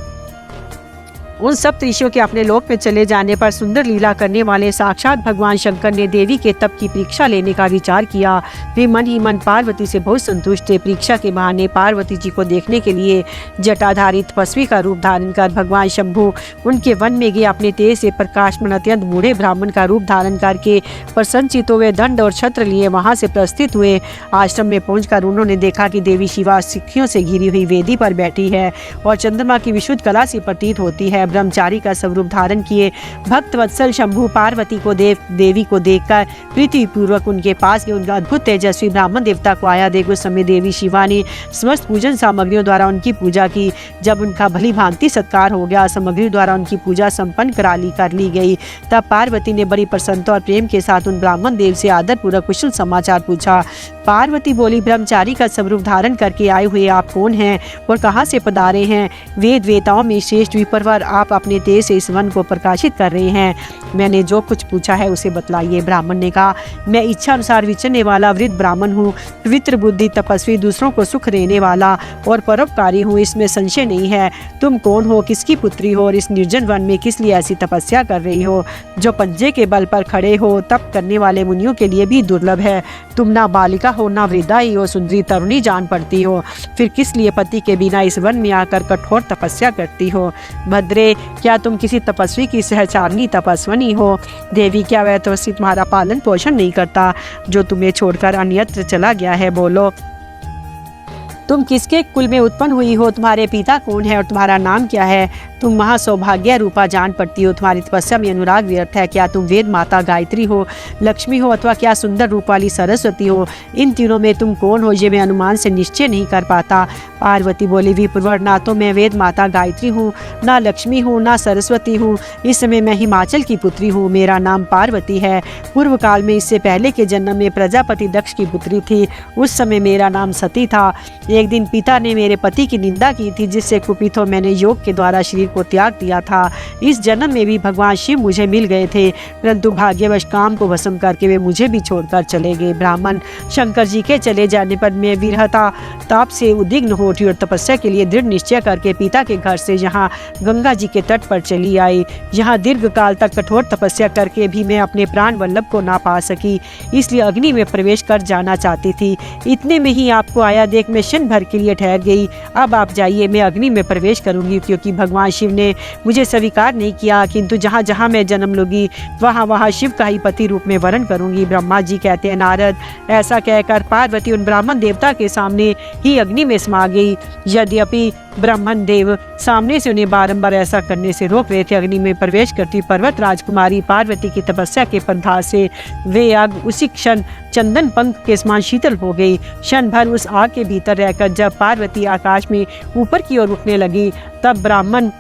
[SPEAKER 1] उन सब ऋषियों के अपने लोक में चले जाने पर सुंदर लीला करने वाले साक्षात भगवान शंकर ने देवी के तप की परीक्षा लेने का विचार किया। वे मन ही मन पार्वती से बहुत संतुष्ट थे। परीक्षा के बहाने पार्वती जी को देखने के लिए जटाधारी तपस्वी का रूप धारण कर भगवान शंभु उनके वन में गए। अपने तेज से प्रकाशमान अत्यंत बूढ़े ब्राह्मण का रूप धारण करके प्रसन्नचित्त हुए दंड और छत्र लिए वहां से प्रस्थित हुए। आश्रम में पहुंचकर उन्होंने देखा कि देवी शिवा सिक्खियों से घिरी हुई वेदी पर बैठी है और चंद्रमा की विशुद्ध कला से प्रतीत होती है। ब्रह्मचारी का स्वरूप धारण किए भक्त वत्सल शंभु पार्वती को देवी को देखकर प्रीति पूर्वक उनके पास गए। उनका अद्भुत तेजस्वी ब्राह्मण देवता को आया देख उस समय देवी शिवा ने समस्त पूजन सामग्रियों द्वारा उनकी पूजा की। जब उनका भली भांति सत्कार हो गया, सामग्री द्वारा उनकी पूजा संपन्न कर ली गई, तब पार्वती ने बड़ी प्रसन्नता और प्रेम के साथ उन ब्राह्मण देव से आदर पूर्वक कुशल समाचार पूछा। पार्वती बोली, ब्रह्मचारी का स्वरूप धारण करके आए हुए आप कौन हैं और कहाँ से पधारे हैं? वेद वेताओं में श्रेष्ठ विप्रवर आप अपने तेज से इस वन को प्रकाशित कर रहे हैं। मैंने जो कुछ पूछा है उसे बतलाइए। ब्राह्मण ने कहा, मैं इच्छा अनुसार विचरने वाला वृद्ध ब्राह्मण हूँ, पवित्र बुद्धि तपस्वी, दूसरों को सुख देने वाला और परोपकारी हूँ, इसमें संशय नहीं है। तुम कौन हो, किसकी पुत्री हो और इस निर्जन वन में किस लिए ऐसी तपस्या कर रही हो जो पंजे के बल पर खड़े हो तप करने वाले मुनियों के लिए भी दुर्लभ है। तुम ना बालिका हो ना वृद्धा ही हो, सुंदरी तरुणी जान पड़ती हो, फिर किस लिए पति के बिना इस वन में आकर कठोर तपस्या करती हो? भद्रे, क्या तुम किसी तपस्वी की सहचारिणी तपस्विनी हो? देवी, क्या वह तपस्वी तुम्हारा पालन पोषण नहीं करता जो तुम्हें छोड़कर अन्यत्र चला गया है? बोलो, तुम किसके कुल में उत्पन्न हुई हो? तुम्हारे पिता कौन है और तुम्हारा नाम क्या है? तुम महासौभाग्य रूपा जान पड़ती हो, तुम्हारी तपस्या में अनुराग व्यर्थ है। क्या तुम वेद माता गायत्री हो, लक्ष्मी हो, अथवा क्या सुंदर रूप वाली सरस्वती हो? इन तीनों में तुम कौन हो ये मैं अनुमान से निश्चय नहीं कर पाता। पार्वती बोली, विप्रवर, ना तो मैं वेद माता गायत्री हूँ, ना लक्ष्मी हूँ, ना सरस्वती हूँ। इस समय मैं हिमाचल की पुत्री हूँ। मेरा नाम पार्वती है। पूर्व काल में, इससे पहले के जन्म में प्रजापति दक्ष की पुत्री थी। उस समय मेरा नाम सती था। एक दिन पिता ने मेरे पति की निंदा की थी, जिससे कुपित हो मैंने योग के द्वारा शरीर को त्याग दिया था। इस जन्म में भी भगवान शिव मुझे मिल गए थे, परंतु भाग्यवश काम को भस्म करके वे मुझे भी छोड़कर चले गए। ब्राह्मण, शंकर जी के चले जाने पर मैं विरहता ताप से उद्विग्न हो उठी और तपस्या के लिए दृढ़ निश्चय करके पिता के घर से यहाँ गंगा जी के तट पर चली आई। यहाँ दीर्घ काल तक कठोर तपस्या करके भी मैं अपने प्राण वल्लभ को ना पा सकी, इसलिए अग्नि में प्रवेश कर जाना चाहती थी। इतने में ही आपको आया देख मैं क्षण भर के लिए ठहर गई। अब आप जाइए, मैं अग्नि में प्रवेश करूंगी, क्योंकि भगवान शिव ने मुझे स्वीकार नहीं किया, किंतु जहाँ जहाँ मैं जन्म लूंगी वहाँ वहाँ शिव का ही पति रूप में वरण करूंगी। ब्रह्मा जी कहते हैं, नारद, ऐसा कहकर पार्वती उन ब्राह्मण देवता के सामने ही अग्नि में समा गई। यद्यपि ब्राह्मण देव सामने से उन्हें बारंबार ऐसा करने से रोक रहे थे, अग्नि में प्रवेश करती पर्वत राजकुमारी पार्वती की तपस्या के पंथा से वे आग उसी क्षण चंदन पंख के समान शीतल हो गई। क्षण भर उस आग के भीतर रहकर जब पार्वती आकाश में ऊपर की ओर उठने लगी, तब ब्राह्मण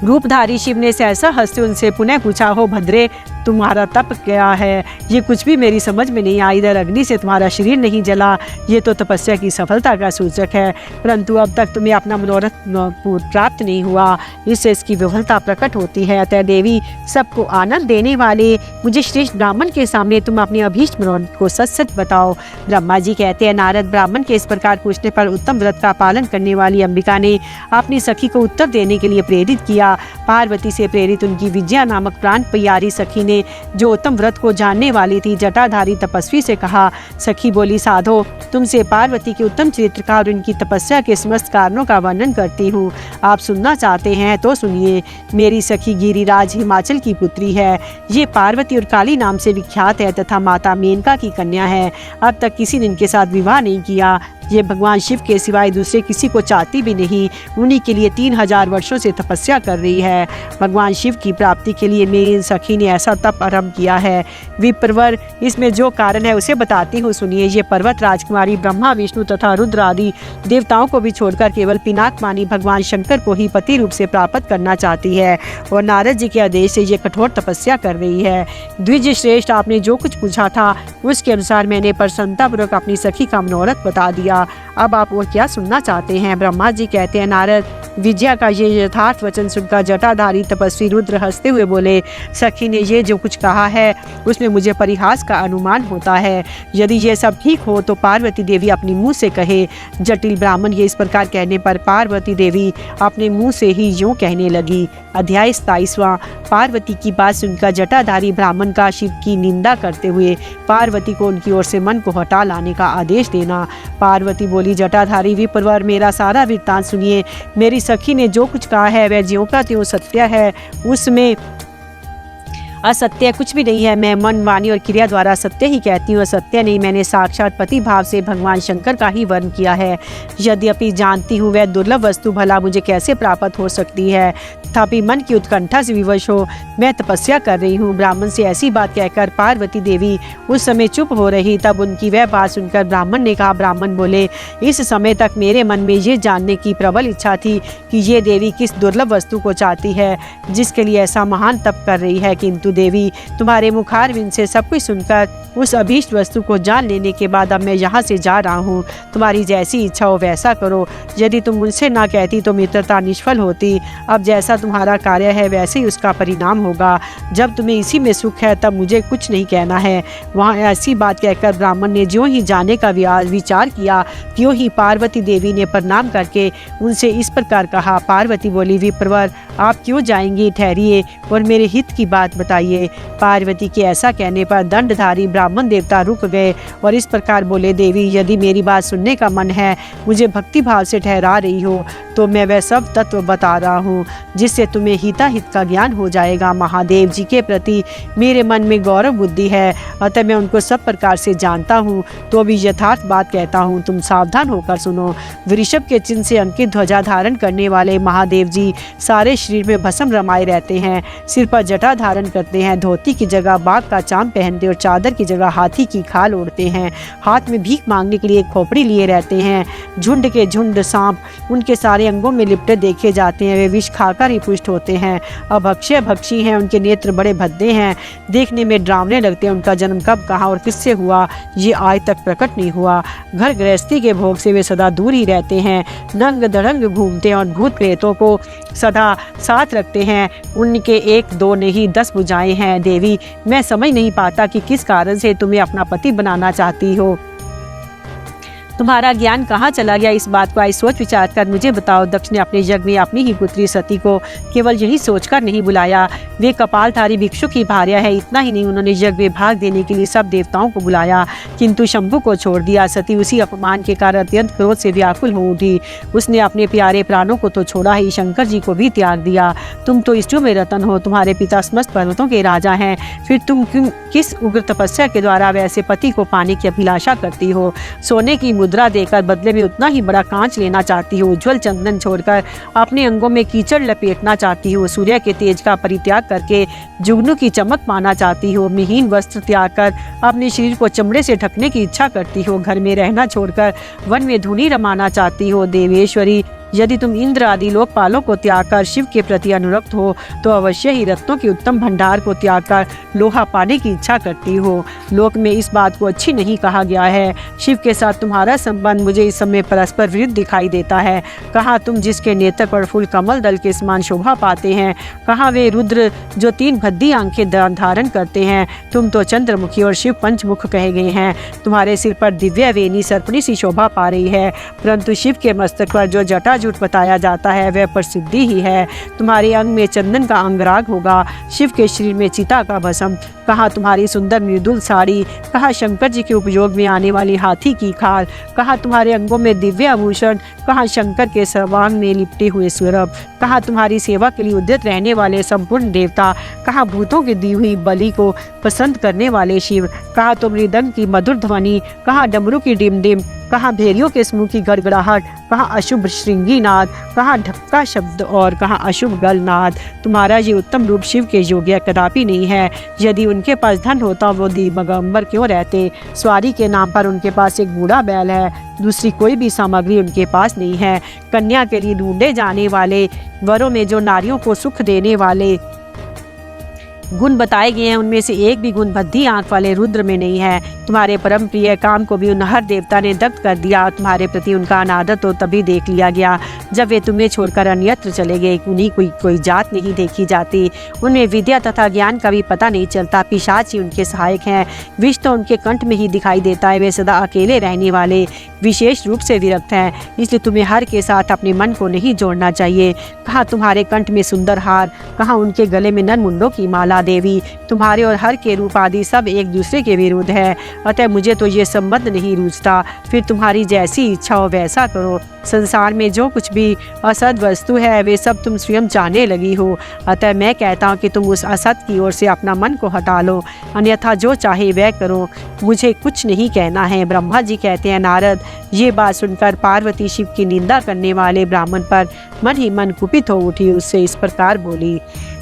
[SPEAKER 1] रूपधारी शिव ने सहसा हंसते उनसे पुनः पूछा, हो भद्रे, तुम्हारा तप क्या है? ये कुछ भी मेरी समझ में नहीं आई। इधर अग्नि से तुम्हारा शरीर नहीं जला, ये तो तपस्या की सफलता का सूचक है, परंतु अब तक तुम्हें अपना मनोरथ प्राप्त नहीं हुआ, इससे इसकी विफलता प्रकट होती है। अतः देवी, सबको आनंद देने वाले मुझे श्रेष्ठ ब्राह्मण के सामने तुम अपने अभीष्ट मनोरथ को सच सच बताओ। ब्रह्मा जी कहते हैं, नारद, ब्राह्मण के इस प्रकार पूछने पर उत्तम व्रत का पालन करने वाली अंबिका ने अपनी सखी को उत्तर देने के लिए प्रेरित किया। पार्वती से प्रेरित उनकी विजया नामक प्राण प्यारी सखी ने, जो उत्तम व्रत को जानने वाली थी, जटाधारी तपस्वी से कहा। सखी बोली, साधो, तुमसे पार्वती के उत्तम चरित्र का और उनकी तपस्या के समस्त कारणों का वर्णन करती हूँ। आप सुनना चाहते हैं तो सुनिए। मेरी सखी गिरिराज हिमाचल की पुत्री है। ये पार्वती और काली नाम से विख्यात है तथा माता मेनका की कन्या है। अब तक किसी ने इनके साथ विवाह नहीं किया। ये भगवान शिव के सिवाय दूसरे किसी को चाहती भी नहीं, उन्हीं के लिए 3000 वर्षों से तपस्या कर रही है। भगवान शिव की प्राप्ति के लिए मेरी सखी ने ऐसा तप आरंभ किया है। विप्रवर, इसमें जो कारण है उसे बताती हूँ, सुनिए। ये पर्वत राजकुमारी ब्रह्मा, विष्णु तथा रुद्र आदि देवताओं को भी छोड़कर केवल पिनाकपानी भगवान शंकर को ही पति रूप से प्राप्त करना चाहती है और नारद जी के आदेश से ये कठोर तपस्या कर रही है। द्विज श्रेष्ठ, आपने जो कुछ पूछा था उसके अनुसार मैंने प्रसन्नतापूर्वक अपनी सखी का मनोरथ बता दिया। अब आप वो क्या सुनना चाहते हैं? ब्रह्मा जी कहते हैं, नारद, विजया का ये यथार्थ वचन सुनकर जटाधारी तपस्वी रुद्र हंसते हुए बोले, सखी ने ये जो कुछ कहा है उसमें मुझे परिहास का अनुमान होता है। यदि ये सब ठीक हो तो पार्वती देवी अपने मुंह से कहे। जटिल ब्राह्मण ये इस प्रकार कहने पर पार्वती देवी अपने मुंह से ही यूं कहने लगी। अध्याय 27वां। पार्वती की बात सुनकर जटाधारी ब्राह्मण का शिव की निंदा करते हुए पार्वती को उनकी ओर से मन को हटा लाने का आदेश देना। पार्वती बोली, जटाधारी विप्रवर, मेरा सारा वृत्तांत सुनिए। मेरी सखी ने जो कुछ कहा है वह ज्यों का त्यों सत्य है, उसमें असत्य कुछ भी नहीं है। मैं मन, वाणी और क्रिया द्वारा सत्य ही कहती हूँ, असत्य नहीं। मैंने साक्षात पति भाव से भगवान शंकर का ही वर्ण किया है। यद्यपि जानती हूँ वह दुर्लभ वस्तु भला मुझे कैसे प्राप्त हो सकती है, तथापि मन की उत्कंठा से विवश हो मैं तपस्या कर रही हूँ। ब्राह्मण से ऐसी बात कहकर पार्वती देवी उस समय चुप हो रही। तब उनकी वह बात सुनकर ब्राह्मण ने कहा, ब्राह्मण बोले, इस समय तक मेरे मन में ये जानने की प्रबल इच्छा थी कि ये देवी किस दुर्लभ वस्तु को चाहती है जिसके लिए ऐसा महान तप कर रही है। किंतु देवी, तुम्हारे मुखारविंद से सब कुछ सुनकर उस अभीष्ट वस्तु को जान लेने के बाद अब मैं यहाँ से जा रहा हूँ। तुम्हारी जैसी इच्छा हो वैसा करो। यदि तुम मुझसे ना कहती तो मित्रता निष्फल होती। अब जैसा तुम्हारा कार्य है वैसे ही उसका परिणाम होगा। जब तुम्हें इसी में सुख है तब मुझे कुछ नहीं कहना है। वहाँ ऐसी बात कहकर ब्राह्मण ने ज्यों ही जाने का विचार किया त्यों ही पार्वती देवी ने प्रणाम करके उनसे इस प्रकार कहा। पार्वती बोली, विप्रवर, आप क्यों जाएंगी? ठहरिए और मेरे हित की बात बताइए। पार्वती के ऐसा कहने पर दंडधारी ब्राह्मण देवता रुक गए और इस प्रकार बोले, देवी, यदि मेरी बात सुनने का मन है, मुझे भक्ति भाव से ठहरा रही हो, तो मैं वह सब तत्व बता रहा हूँ जिससे तुम्हें हिताहित का ज्ञान हो जाएगा। महादेव जी के प्रति मेरे मन में गौरव बुद्धि है, अतः मैं उनको सब प्रकार से जानता हूँ, तो भी यथार्थ बात कहता हूँ, तुम सावधान होकर सुनो। वृषभ के चिन्ह से अंकित ध्वजा धारण करने वाले महादेव जी सारे शरीर में भस्म रमाए रहते हैं, सिर पर जटा धारण करते हैं, धोती की जगह बाघ का चाम पहनते और चादर की जगह हाथी की खाल ओढ़ते हैं, हाथ में भीख मांगने के लिए एक खोपड़ी लिए रहते हैं। झुंड के झुंड सांप उनके सारे अंगों में लिपटे देखे जाते हैं। वे विष खाकर ही पुष्ट होते हैं, अभक्ष्य भक्षी हैं, उनके नेत्र बड़े भद्दे हैं, देखने में डरावने लगते हैं। उनका जन्म कब, कहाँ और किससे हुआ ये आज तक प्रकट नहीं हुआ। घर गृहस्थी के भोग से वे सदा दूर ही रहते हैं, नंग दड़ंग घूमते हैं और भूत प्रेतों को सदा साथ रखते हैं। उनके 1 2 नहीं 10 भुजाएं हैं। देवी, मैं समझ नहीं पाता कि किस कारण से तुम्हें अपना पति बनाना चाहती हो। तुम्हारा ज्ञान कहाँ चला गया? इस बात को आज सोच विचार कर मुझे बताओ। दक्ष ने अपने यज्ञ में अपनी ही पुत्री सती को केवल यही सोचकर नहीं बुलाया, वे कपालधारी भिक्षु की भार्या है। इतना ही नहीं, उन्होंने यज्ञ में भाग देने के लिए सब देवताओं को बुलाया, किंतु शंभु को छोड़ दिया। सती उसी अपमान के कारण अत्यंत क्रोध से व्याकुल हो उठी। उसने अपने प्यारे प्राणों को तो छोड़ा ही, शंकर जी को भी त्याग दिया। तुम तो इष्टों में रतन हो, तुम्हारे पिता समस्त पर्वतों के राजा हैं, फिर तुम किस उग्र तपस्या के द्वारा वैसे पति को पाने की अभिलाषा करती हो? सोने की मुद्रा देकर बदले में उतना ही बड़ा कांच लेना चाहती हो, उज्ज्वल चंदन छोड़कर अपने अंगों में कीचड़ लपेटना चाहती हो, सूर्य के तेज का परित्याग करके जुगनू की चमक पाना चाहती हो, महीन वस्त्र त्याग कर अपने शरीर को चमड़े से ढकने की इच्छा करती हो, घर में रहना छोड़कर वन में धूनी रमाना चाहती हो। देवेश्वरी, यदि तुम इंद्र आदि लोकपालों को त्याग कर शिव के प्रति अनुरक्त हो तो अवश्य ही रत्नों के उत्तम भंडार को त्याग कर लोहा पाने की इच्छा करती हो। लोक में इस बात को अच्छी नहीं कहा गया है। शिव के साथ तुम्हारा संबंध मुझे इस समय परस्पर विरुद्ध दिखाई देता है। कहाँ तुम जिसके नेत्र पर फूल कमल दल के समान शोभा पाते हैं, कहाँ वे रुद्र जो 3 भद्दी आंखें धारण करते हैं। तुम तो चंद्रमुखी और शिव पंचमुख कहे गए हैं। तुम्हारे सिर पर दिव्य वेणी सर्पणी सी शोभा पा रही है, परंतु शिव के मस्तक पर जो जटा झूठ बताया जाता है वह प्रसिद्धि ही है। तुम्हारे अंग में चंदन का अंगराग होगा, शिव के शरीर में चिता का भस्म। कहाँ तुम्हारी सुंदर मृदुल साड़ी, कहाँ शंकर जी के उपयोग में आने वाली हाथी की खाल, कहाँ तुम्हारे अंगों में दिव्य आभूषण, कहाँ शंकर के सर्वांग में लिपटे हुए सौरभ, कहाँ तुम्हारी सेवा के लिए उद्यत रहने वाले संपूर्ण देवता, कहाँ भूतों की दी हुई बलि को पसंद करने वाले शिव, कहाँ तो मृदंग की मधुर ध्वनि, कहाँ डमरू की डिम, कहाँ भेड़ियों के समूह की गड़गड़ाहट, कहाँ अशुभ श्रृंगी नाद, कहाँ ढक्का शब्द और कहाँ अशुभ गल नाद। तुम्हारा ये उत्तम रूप शिव के योग्य कदापि नहीं है। यदि उनके पास धन होता वो दिगंबर क्यों रहते। स्वारी के नाम पर उनके पास एक बूढ़ा बैल है, दूसरी कोई भी सामग्री उनके पास नहीं है। कन्या के लिए ढूंढे जाने वाले वरों में जो नारियों को सुख देने वाले गुण बताए गए हैं उनमें से एक भी गुण बद्धी आंख वाले रुद्र में नहीं है। तुम्हारे परम प्रिय काम को भी उन हर देवता ने दग्ध कर दिया। तुम्हारे प्रति उनका अनादर तो तभी देख लिया गया जब वे तुम्हें छोड़कर अन्यत्र चले गए। उन्हीं कोई जात नहीं देखी जाती, उनमें विद्या तथा ज्ञान का भी पता नहीं चलता। पिशाच ही उनके सहायक हैं, विष तो उनके कंठ में ही दिखाई देता है। वे सदा अकेले रहने वाले, विशेष रूप से विरक्त हैं, इसलिए तुम्हें हर के साथ अपने मन को नहीं जोड़ना चाहिए। कहाँ तुम्हारे कंठ में सुंदर हार, कहाँ उनके गले में नरमुंडों की माला। देवी तुम्हारे और हर के रूप आदि सब एक दूसरे के विरुद्ध है, अतः मुझे तो ये संबंध नहीं रूझता। फिर तुम्हारी जैसी इच्छा हो वैसा करो। संसार में जो कुछ भी असद वस्तु है वे सब तुम स्वयं चाहने लगी हो, अतः मैं कहता हूँ कि तुम उस असत की ओर से अपना मन को हटा लो, अन्यथा जो चाहे वह करो, मुझे कुछ नहीं कहना है। ब्रह्मा जी कहते हैं, नारद ये बात सुनकर पार्वती शिव की निंदा करने वाले ब्राह्मण पर मन ही मन कुपित हो उठी। उससे इस प्रकार बोली।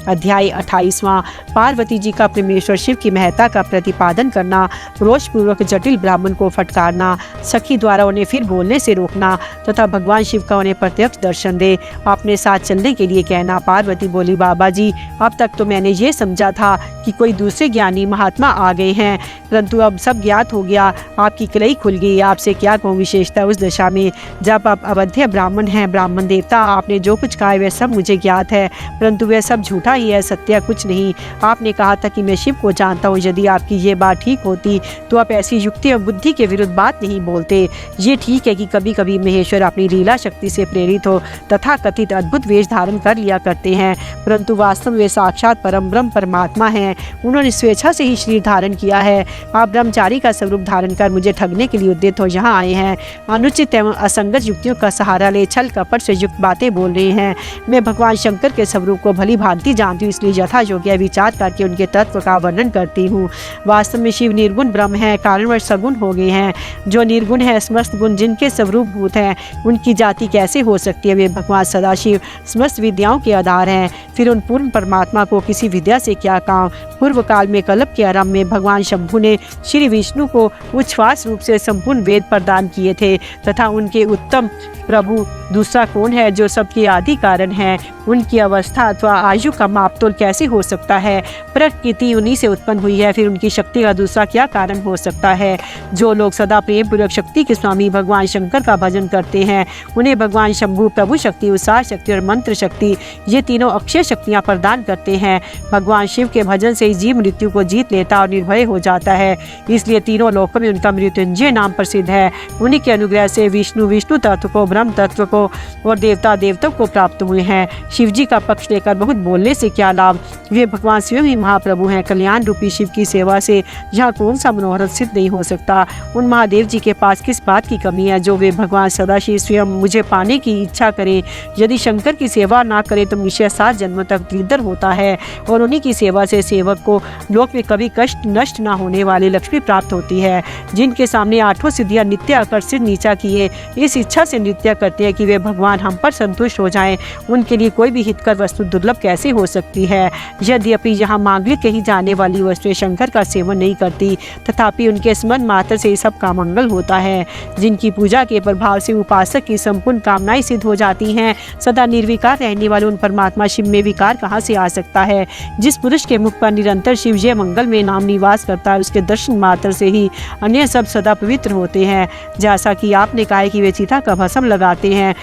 [SPEAKER 1] अध्याय 28वां। पार्वती जी का परमेश्वर शिव की महत्ता का प्रतिपादन करना, रोषपूर्वक जटिल ब्राह्मण को फटकारना, सखी द्वारा उन्हें फिर बोलने से रोकना तथा भगवान शिव का उन्हें प्रत्यक्ष दर्शन दे अपने साथ चलने के लिए कहना। पार्वती बोली, बाबा जी अब तक तो मैंने ये समझा था कि कोई दूसरे ज्ञानी महात्मा आ गए हैं, परंतु अब सब ज्ञात हो गया, आपकी कलई खुल गई। आपसे क्या कहूँ, विशेषता उस दशा में जब आप अवध्य ब्राह्मण हैं। ब्राह्मण देवता आपने जो कुछ कहा वह सब मुझे ज्ञात है, परंतु वह सब झूठा ही है, सत्य कुछ नहीं। आपने कहा था कि मैं शिव को जानता हूँ। यदि आपकी ये बात ठीक होती तो आप ऐसी युक्ति और बुद्धि के विरुद्ध बात नहीं बोलते। ये ठीक है कि कभी कभी महेश्वर अपनी लीला शक्ति से प्रेरित हो तथा कथित अद्भुत वेश धारण कर लिया करते हैं, परंतु वास्तव में वे साक्षात परम ब्रह्म परमात्मा हैं। उन्होंने स्वेच्छा से ही शरीर धारण किया है। आप ब्रह्मचारी का स्वरूप धारण कर मुझे ठगने के लिए उद्यत हो यहाँ आए हैं। अनुचित एवं असंगत युक्तियों का सहारा ले छल कपट से युक्त बातें बोल रहे हैं। मैं भगवान शंकर के स्वरूप को भली भांति जानती हूँ, इसलिए यथा योग्य विचार करके उनके तत्व का वर्णन करती हूँ। वास्तव में शिव निर्गुण ब्रह्म है, कारणवश सगुण हो गए हैं। जो निर्गुण है, समस्त गुण जिनके स्वरूप भूत हैं, उनकी जाति कैसे हो सकती है। वे भगवान सदाशिव समस्त विद्याओं के आधार हैं। फिर उन पूर्ण परमात्मा को किसी विद्या से क्या काम। पूर्व काल में कल्प के आरंभ में भगवान शंभु ने श्री विष्णु को उच्छ्वास रूप से संपूर्ण वेद प्रदान किए थे तथा उनके उत्तम प्रभु दूसरा कौन है जो सबके आदि कारण है। उनकी अवस्था अथवा आयु का मापतोल कैसे हो सकता है। प्रकृति उन्हीं से उत्पन्न हुई है, फिर उनकी शक्ति का दूसरा क्या कारण हो सकता है। जो लोग सदा प्रेम पूर्वक शक्ति के स्वामी भगवान शंकर का भजन करते हैं उन्हें भगवान शंभु प्रभु शक्ति, उत्साह शक्ति और मंत्र शक्ति ये तीनों अक्षय शक्तियाँ प्रदान करते हैं। भगवान शिव के भजन से जीव मृत्यु को जीत लेता और निर्भय हो जाता है, इसलिए तीनों लोकों में उनका मृत्युंजय नाम प्रसिद्ध है। उन्हीं के अनुग्रह से विष्णु तत्व को, ब्रह्म तत्व को और देवता को प्राप्त हुए हैं। शिव जी का पक्ष लेकर बहुत बोलने से क्या लाभ। वे भगवान स्वयं ही महाप्रभु हैं। कल्याण रूपी शिव की सेवा से यहाँ कौन सा मनोरथ सिद्ध नहीं हो सकता। उन महादेव जी के पास किस बात की कमी है जो वे भगवान सदाशिव स्वयं मुझे पाने की इच्छा करें। यदि शंकर की सेवा ना करे तो मनुष्य 7 जन्मों तक दरिद्र होता है और उन्हीं की सेवा से सेवक को लोक में कभी कष्ट नष्ट ना होने वाली लक्ष्मी प्राप्त होती है। जिनके सामने 8 सिद्धियां नित्य आकर्षित नीचा किए इस इच्छा से नृत्य करते हैं कि वे भगवान हम पर संतुष्ट हो जाएं, उनके लिए कोई भी हितकर वस्तु दुर्लभ कैसे हो सकती है। यद्यपि यहाँ मांगलिक कही जाने वाली वस्तुएं शंकर का सेवन नहीं करती, तथापि उनके स्मरण मात्र से सब का मंगल होता है। जिनकी पूजा के प्रभाव से उपासक की संपूर्ण कामनाएं सिद्ध हो जाती हैं, सदा निर्विकार रहने वाले उन परमात्मा शिव में विकार कहाँ से आ सकता है। जिस पुरुष के मुख पर निरंतर शिव जय मंगल में नाम निवास करता है उसके दर्शन मात्र से ही अन्य सब सदा पवित्र होते हैं। जैसा कि आपने कहा कि वे चिता का भस्म लगाते हैं,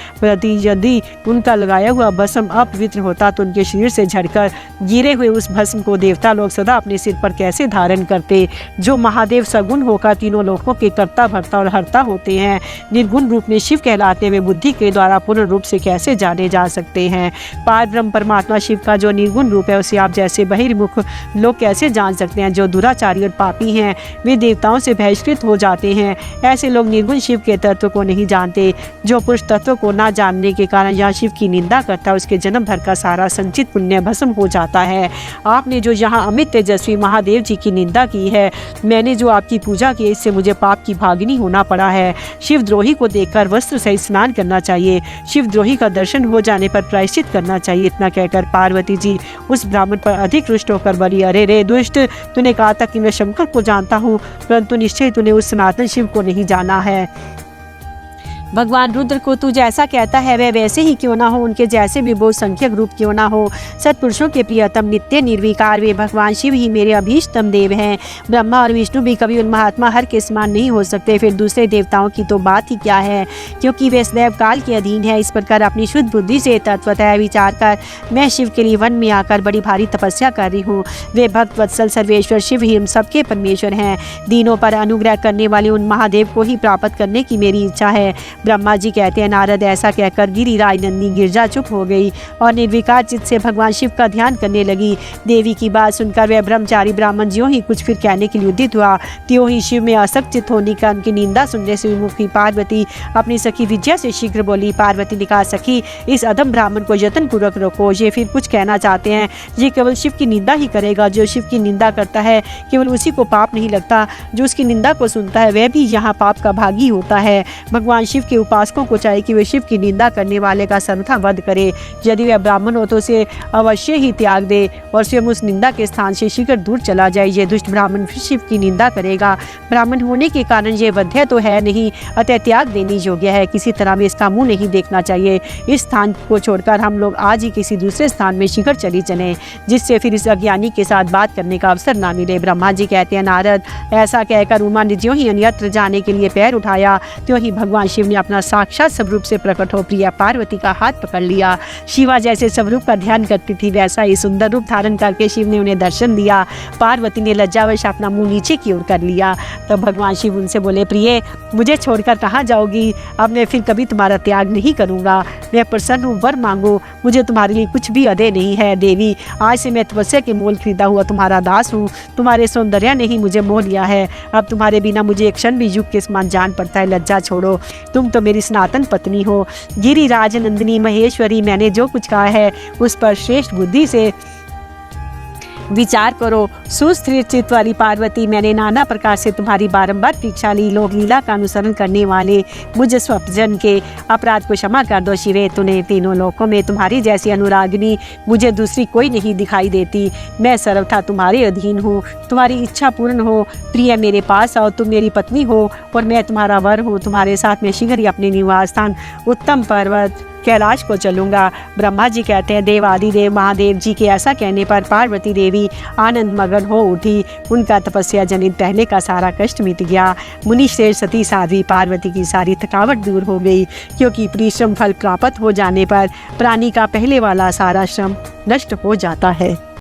[SPEAKER 1] यदि उनका लगाया हुआ भस्म अपवित्र होता तो उनके शरीर से झड़कर गिरे हुए उस भस्म को देवता लोग सदा अपने सिर पर कैसे धारण करते। जो महादेव सगुण होकर तीनों लोकों के कर्ता भर्ता और हर्ता होते हैं, निर्गुण रूप में शिव कहलाते चलाते हुए बुद्धि के द्वारा पूर्ण रूप से कैसे जाने जा सकते हैं। पार ब्रह्म परमात्मा शिव का जो निर्गुण रूप है उसे आप जैसे बहिर्मुख लोग कैसे जान सकते हैं। जो दुराचारी और पापी हैं वे देवताओं से बहिष्कृत हो जाते हैं। ऐसे लोग निर्गुण शिव के तत्व को नहीं जानते। जो पुरुष तत्व को ना जानने के कारण यहाँ शिव की निंदा करता है उसके जन्म भर का सारा संचित पुण्य भस्म हो जाता है। आपने जो यहाँ अमित तेजस्वी महादेव जी की निंदा की है, मैंने जो आपकी पूजा की, इससे मुझे पाप की भागिनी होना पड़ा है। शिवद्रोही को देखकर वस्त्र सहित स्नान करना चाहिए। शिवद्रोही का दर्शन हो जाने पर प्रायश्चित करना चाहिए। इतना कहकर पार्वती जी उस ब्राह्मण पर अधिक रुष्ट होकर बोली, अरे रे दुष्ट, तूने कहा था कि मैं शंकर को जानता हूँ, परंतु निश्चय तूने उस सनातन शिव को नहीं जाना है। भगवान रुद्र को तू जैसा कहता है वह वैसे ही क्यों ना हो, उनके जैसे भी बहुसंख्यक रूप क्यों ना हो, सत्पुरुषों के प्रियतम नित्य निर्विकार वे भगवान शिव ही मेरे अभीष्टतम देव हैं। ब्रह्मा और विष्णु भी कभी उन महात्मा हर के समान नहीं हो सकते, फिर दूसरे देवताओं की तो बात ही क्या है, क्योंकि वे सदैव काल के अधीन है। इस प्रकार अपनी शुद्ध बुद्धि से तत्वतः विचार कर मैं शिव के लिए वन में आकर बड़ी भारी तपस्या कर रही हूँ। वे भक्त वत्सल सर्वेश्वर शिव ही हम सबके परमेश्वर हैं। दीनों पर अनुग्रह करने वाले उन महादेव को ही प्राप्त करने की मेरी इच्छा है। ब्रह्मा जी कहते हैं, नारद ऐसा कहकर गिरिराज नंदी गिरजा चुप हो गई और निर्विकार चित्त से भगवान शिव का ध्यान करने लगी। देवी की बात सुनकर वह ब्रह्मचारी ब्राह्मण ज्यों ही कुछ फिर कहने के लिए उद्यत हुआ, त्यों ही शिव में आसक्त चित्त होने का उनकी निंदा सुनने से विमुख हुई। पार्वती अपनी सखी विजया से शीघ्र बोली। पार्वती ने कहा, सखी इस अधम ब्राह्मण को यत्न पूर्वक रोको, ये फिर कुछ कहना चाहते हैं। ये केवल शिव की निंदा ही करेगा। जो शिव की निंदा करता है केवल उसी को पाप नहीं लगता, जो उसकी निंदा को सुनता है वह भी यहाँ पाप का भागी होता है। भगवान शिव के उपासकों को चाहिए कि वे शिव की निंदा करने वाले का सर्वथा वध करे। यदि वह ब्राह्मण हो तो उसे अवश्य ही त्याग दे और स्वयं उस निंदा के स्थान से शीघ्र दूर चला जाए। ये दुष्ट ब्राह्मण शिव की निंदा करेगा। ब्राह्मण होने के कारण ये वध्य तो है नहीं, अतः त्याग देने योग्य है। किसी तरह में इसका मुंह नहीं देखना चाहिए। इस स्थान को छोड़कर हम लोग आज ही किसी दूसरे स्थान में शीघ्र चली चलें, जिससे फिर इस अज्ञानी के साथ बात करने का अवसर ना मिले। ब्रह्मा जी कहते हैं, नारद ऐसा कहकर उमा ने ज्यों ही अन्यत्र जाने के लिए पैर उठाया, त्यों ही भगवान शिव ने अपना साक्षात स्वरूप से प्रकट हो प्रिया पार्वती का हाथ पकड़ लिया। शिवा जैसे स्वरूप का ध्यान करती थी वैसा ही सुंदर रूप धारण करके शिव ने उन्हें दर्शन दिया। पार्वती ने लज्जावश अपना मुंह नीचे की ओर कर लिया। तब भगवान शिव उनसे बोले, प्रिय मुझे छोड़कर कहाँ जाओगी? अब मैं फिर कभी तुम्हारा त्याग नहीं करूँगा। मैं प्रसन्न हूँ, वर मांगो, मुझे तुम्हारे लिए कुछ भी अदय नहीं है। देवी आज से मैं तपस्या के मोल खरीदा हुआ तुम्हारा दास हूँ। तुम्हारे सौंदर्य ने ही मुझे मोह लिया है। अब तुम्हारे बिना मुझे एक क्षण भी युग के समान जान पड़ता है। लज्जा छोड़ो, तुम तो मेरी सनातन पत्नी हो। गिरिराज नंदिनी महेश्वरी, मैंने जो कुछ कहा है उस पर श्रेष्ठ बुद्धि से विचार करो। सुस्थिर चित्त वाली पार्वती, मैंने नाना प्रकार से तुम्हारी बारंबार परीक्षा ली। लोक लीला का अनुसरण करने वाले मुझ स्वजन के अपराध को क्षमा कर दो। शिवे, तूने तीनों लोकों में तुम्हारी जैसी अनुरागिनी मुझे दूसरी कोई नहीं दिखाई देती। मैं सर्वथा तुम्हारे अधीन हूँ। तुम्हारी इच्छा पूर्ण हो प्रिय, मेरे पास आओ। तुम मेरी पत्नी हो और मैं तुम्हारा वर हूँ। तुम्हारे साथ मैं शीघ्र ही अपने निवास स्थान उत्तम पर्वत कैलाश को चलूंगा। ब्रह्मा जी कहते हैं, देवादिदेव महादेव जी के ऐसा कहने पर पार्वती देवी आनंद मगन हो उठी। उनका तपस्या जनित पहले का सारा कष्ट मिट गया। मुनि श्रेष्ठ सती साध्वी पार्वती की सारी थकावट दूर हो गई, क्योंकि परिश्रम फल प्राप्त हो जाने पर प्राणी का पहले वाला सारा श्रम नष्ट हो जाता है।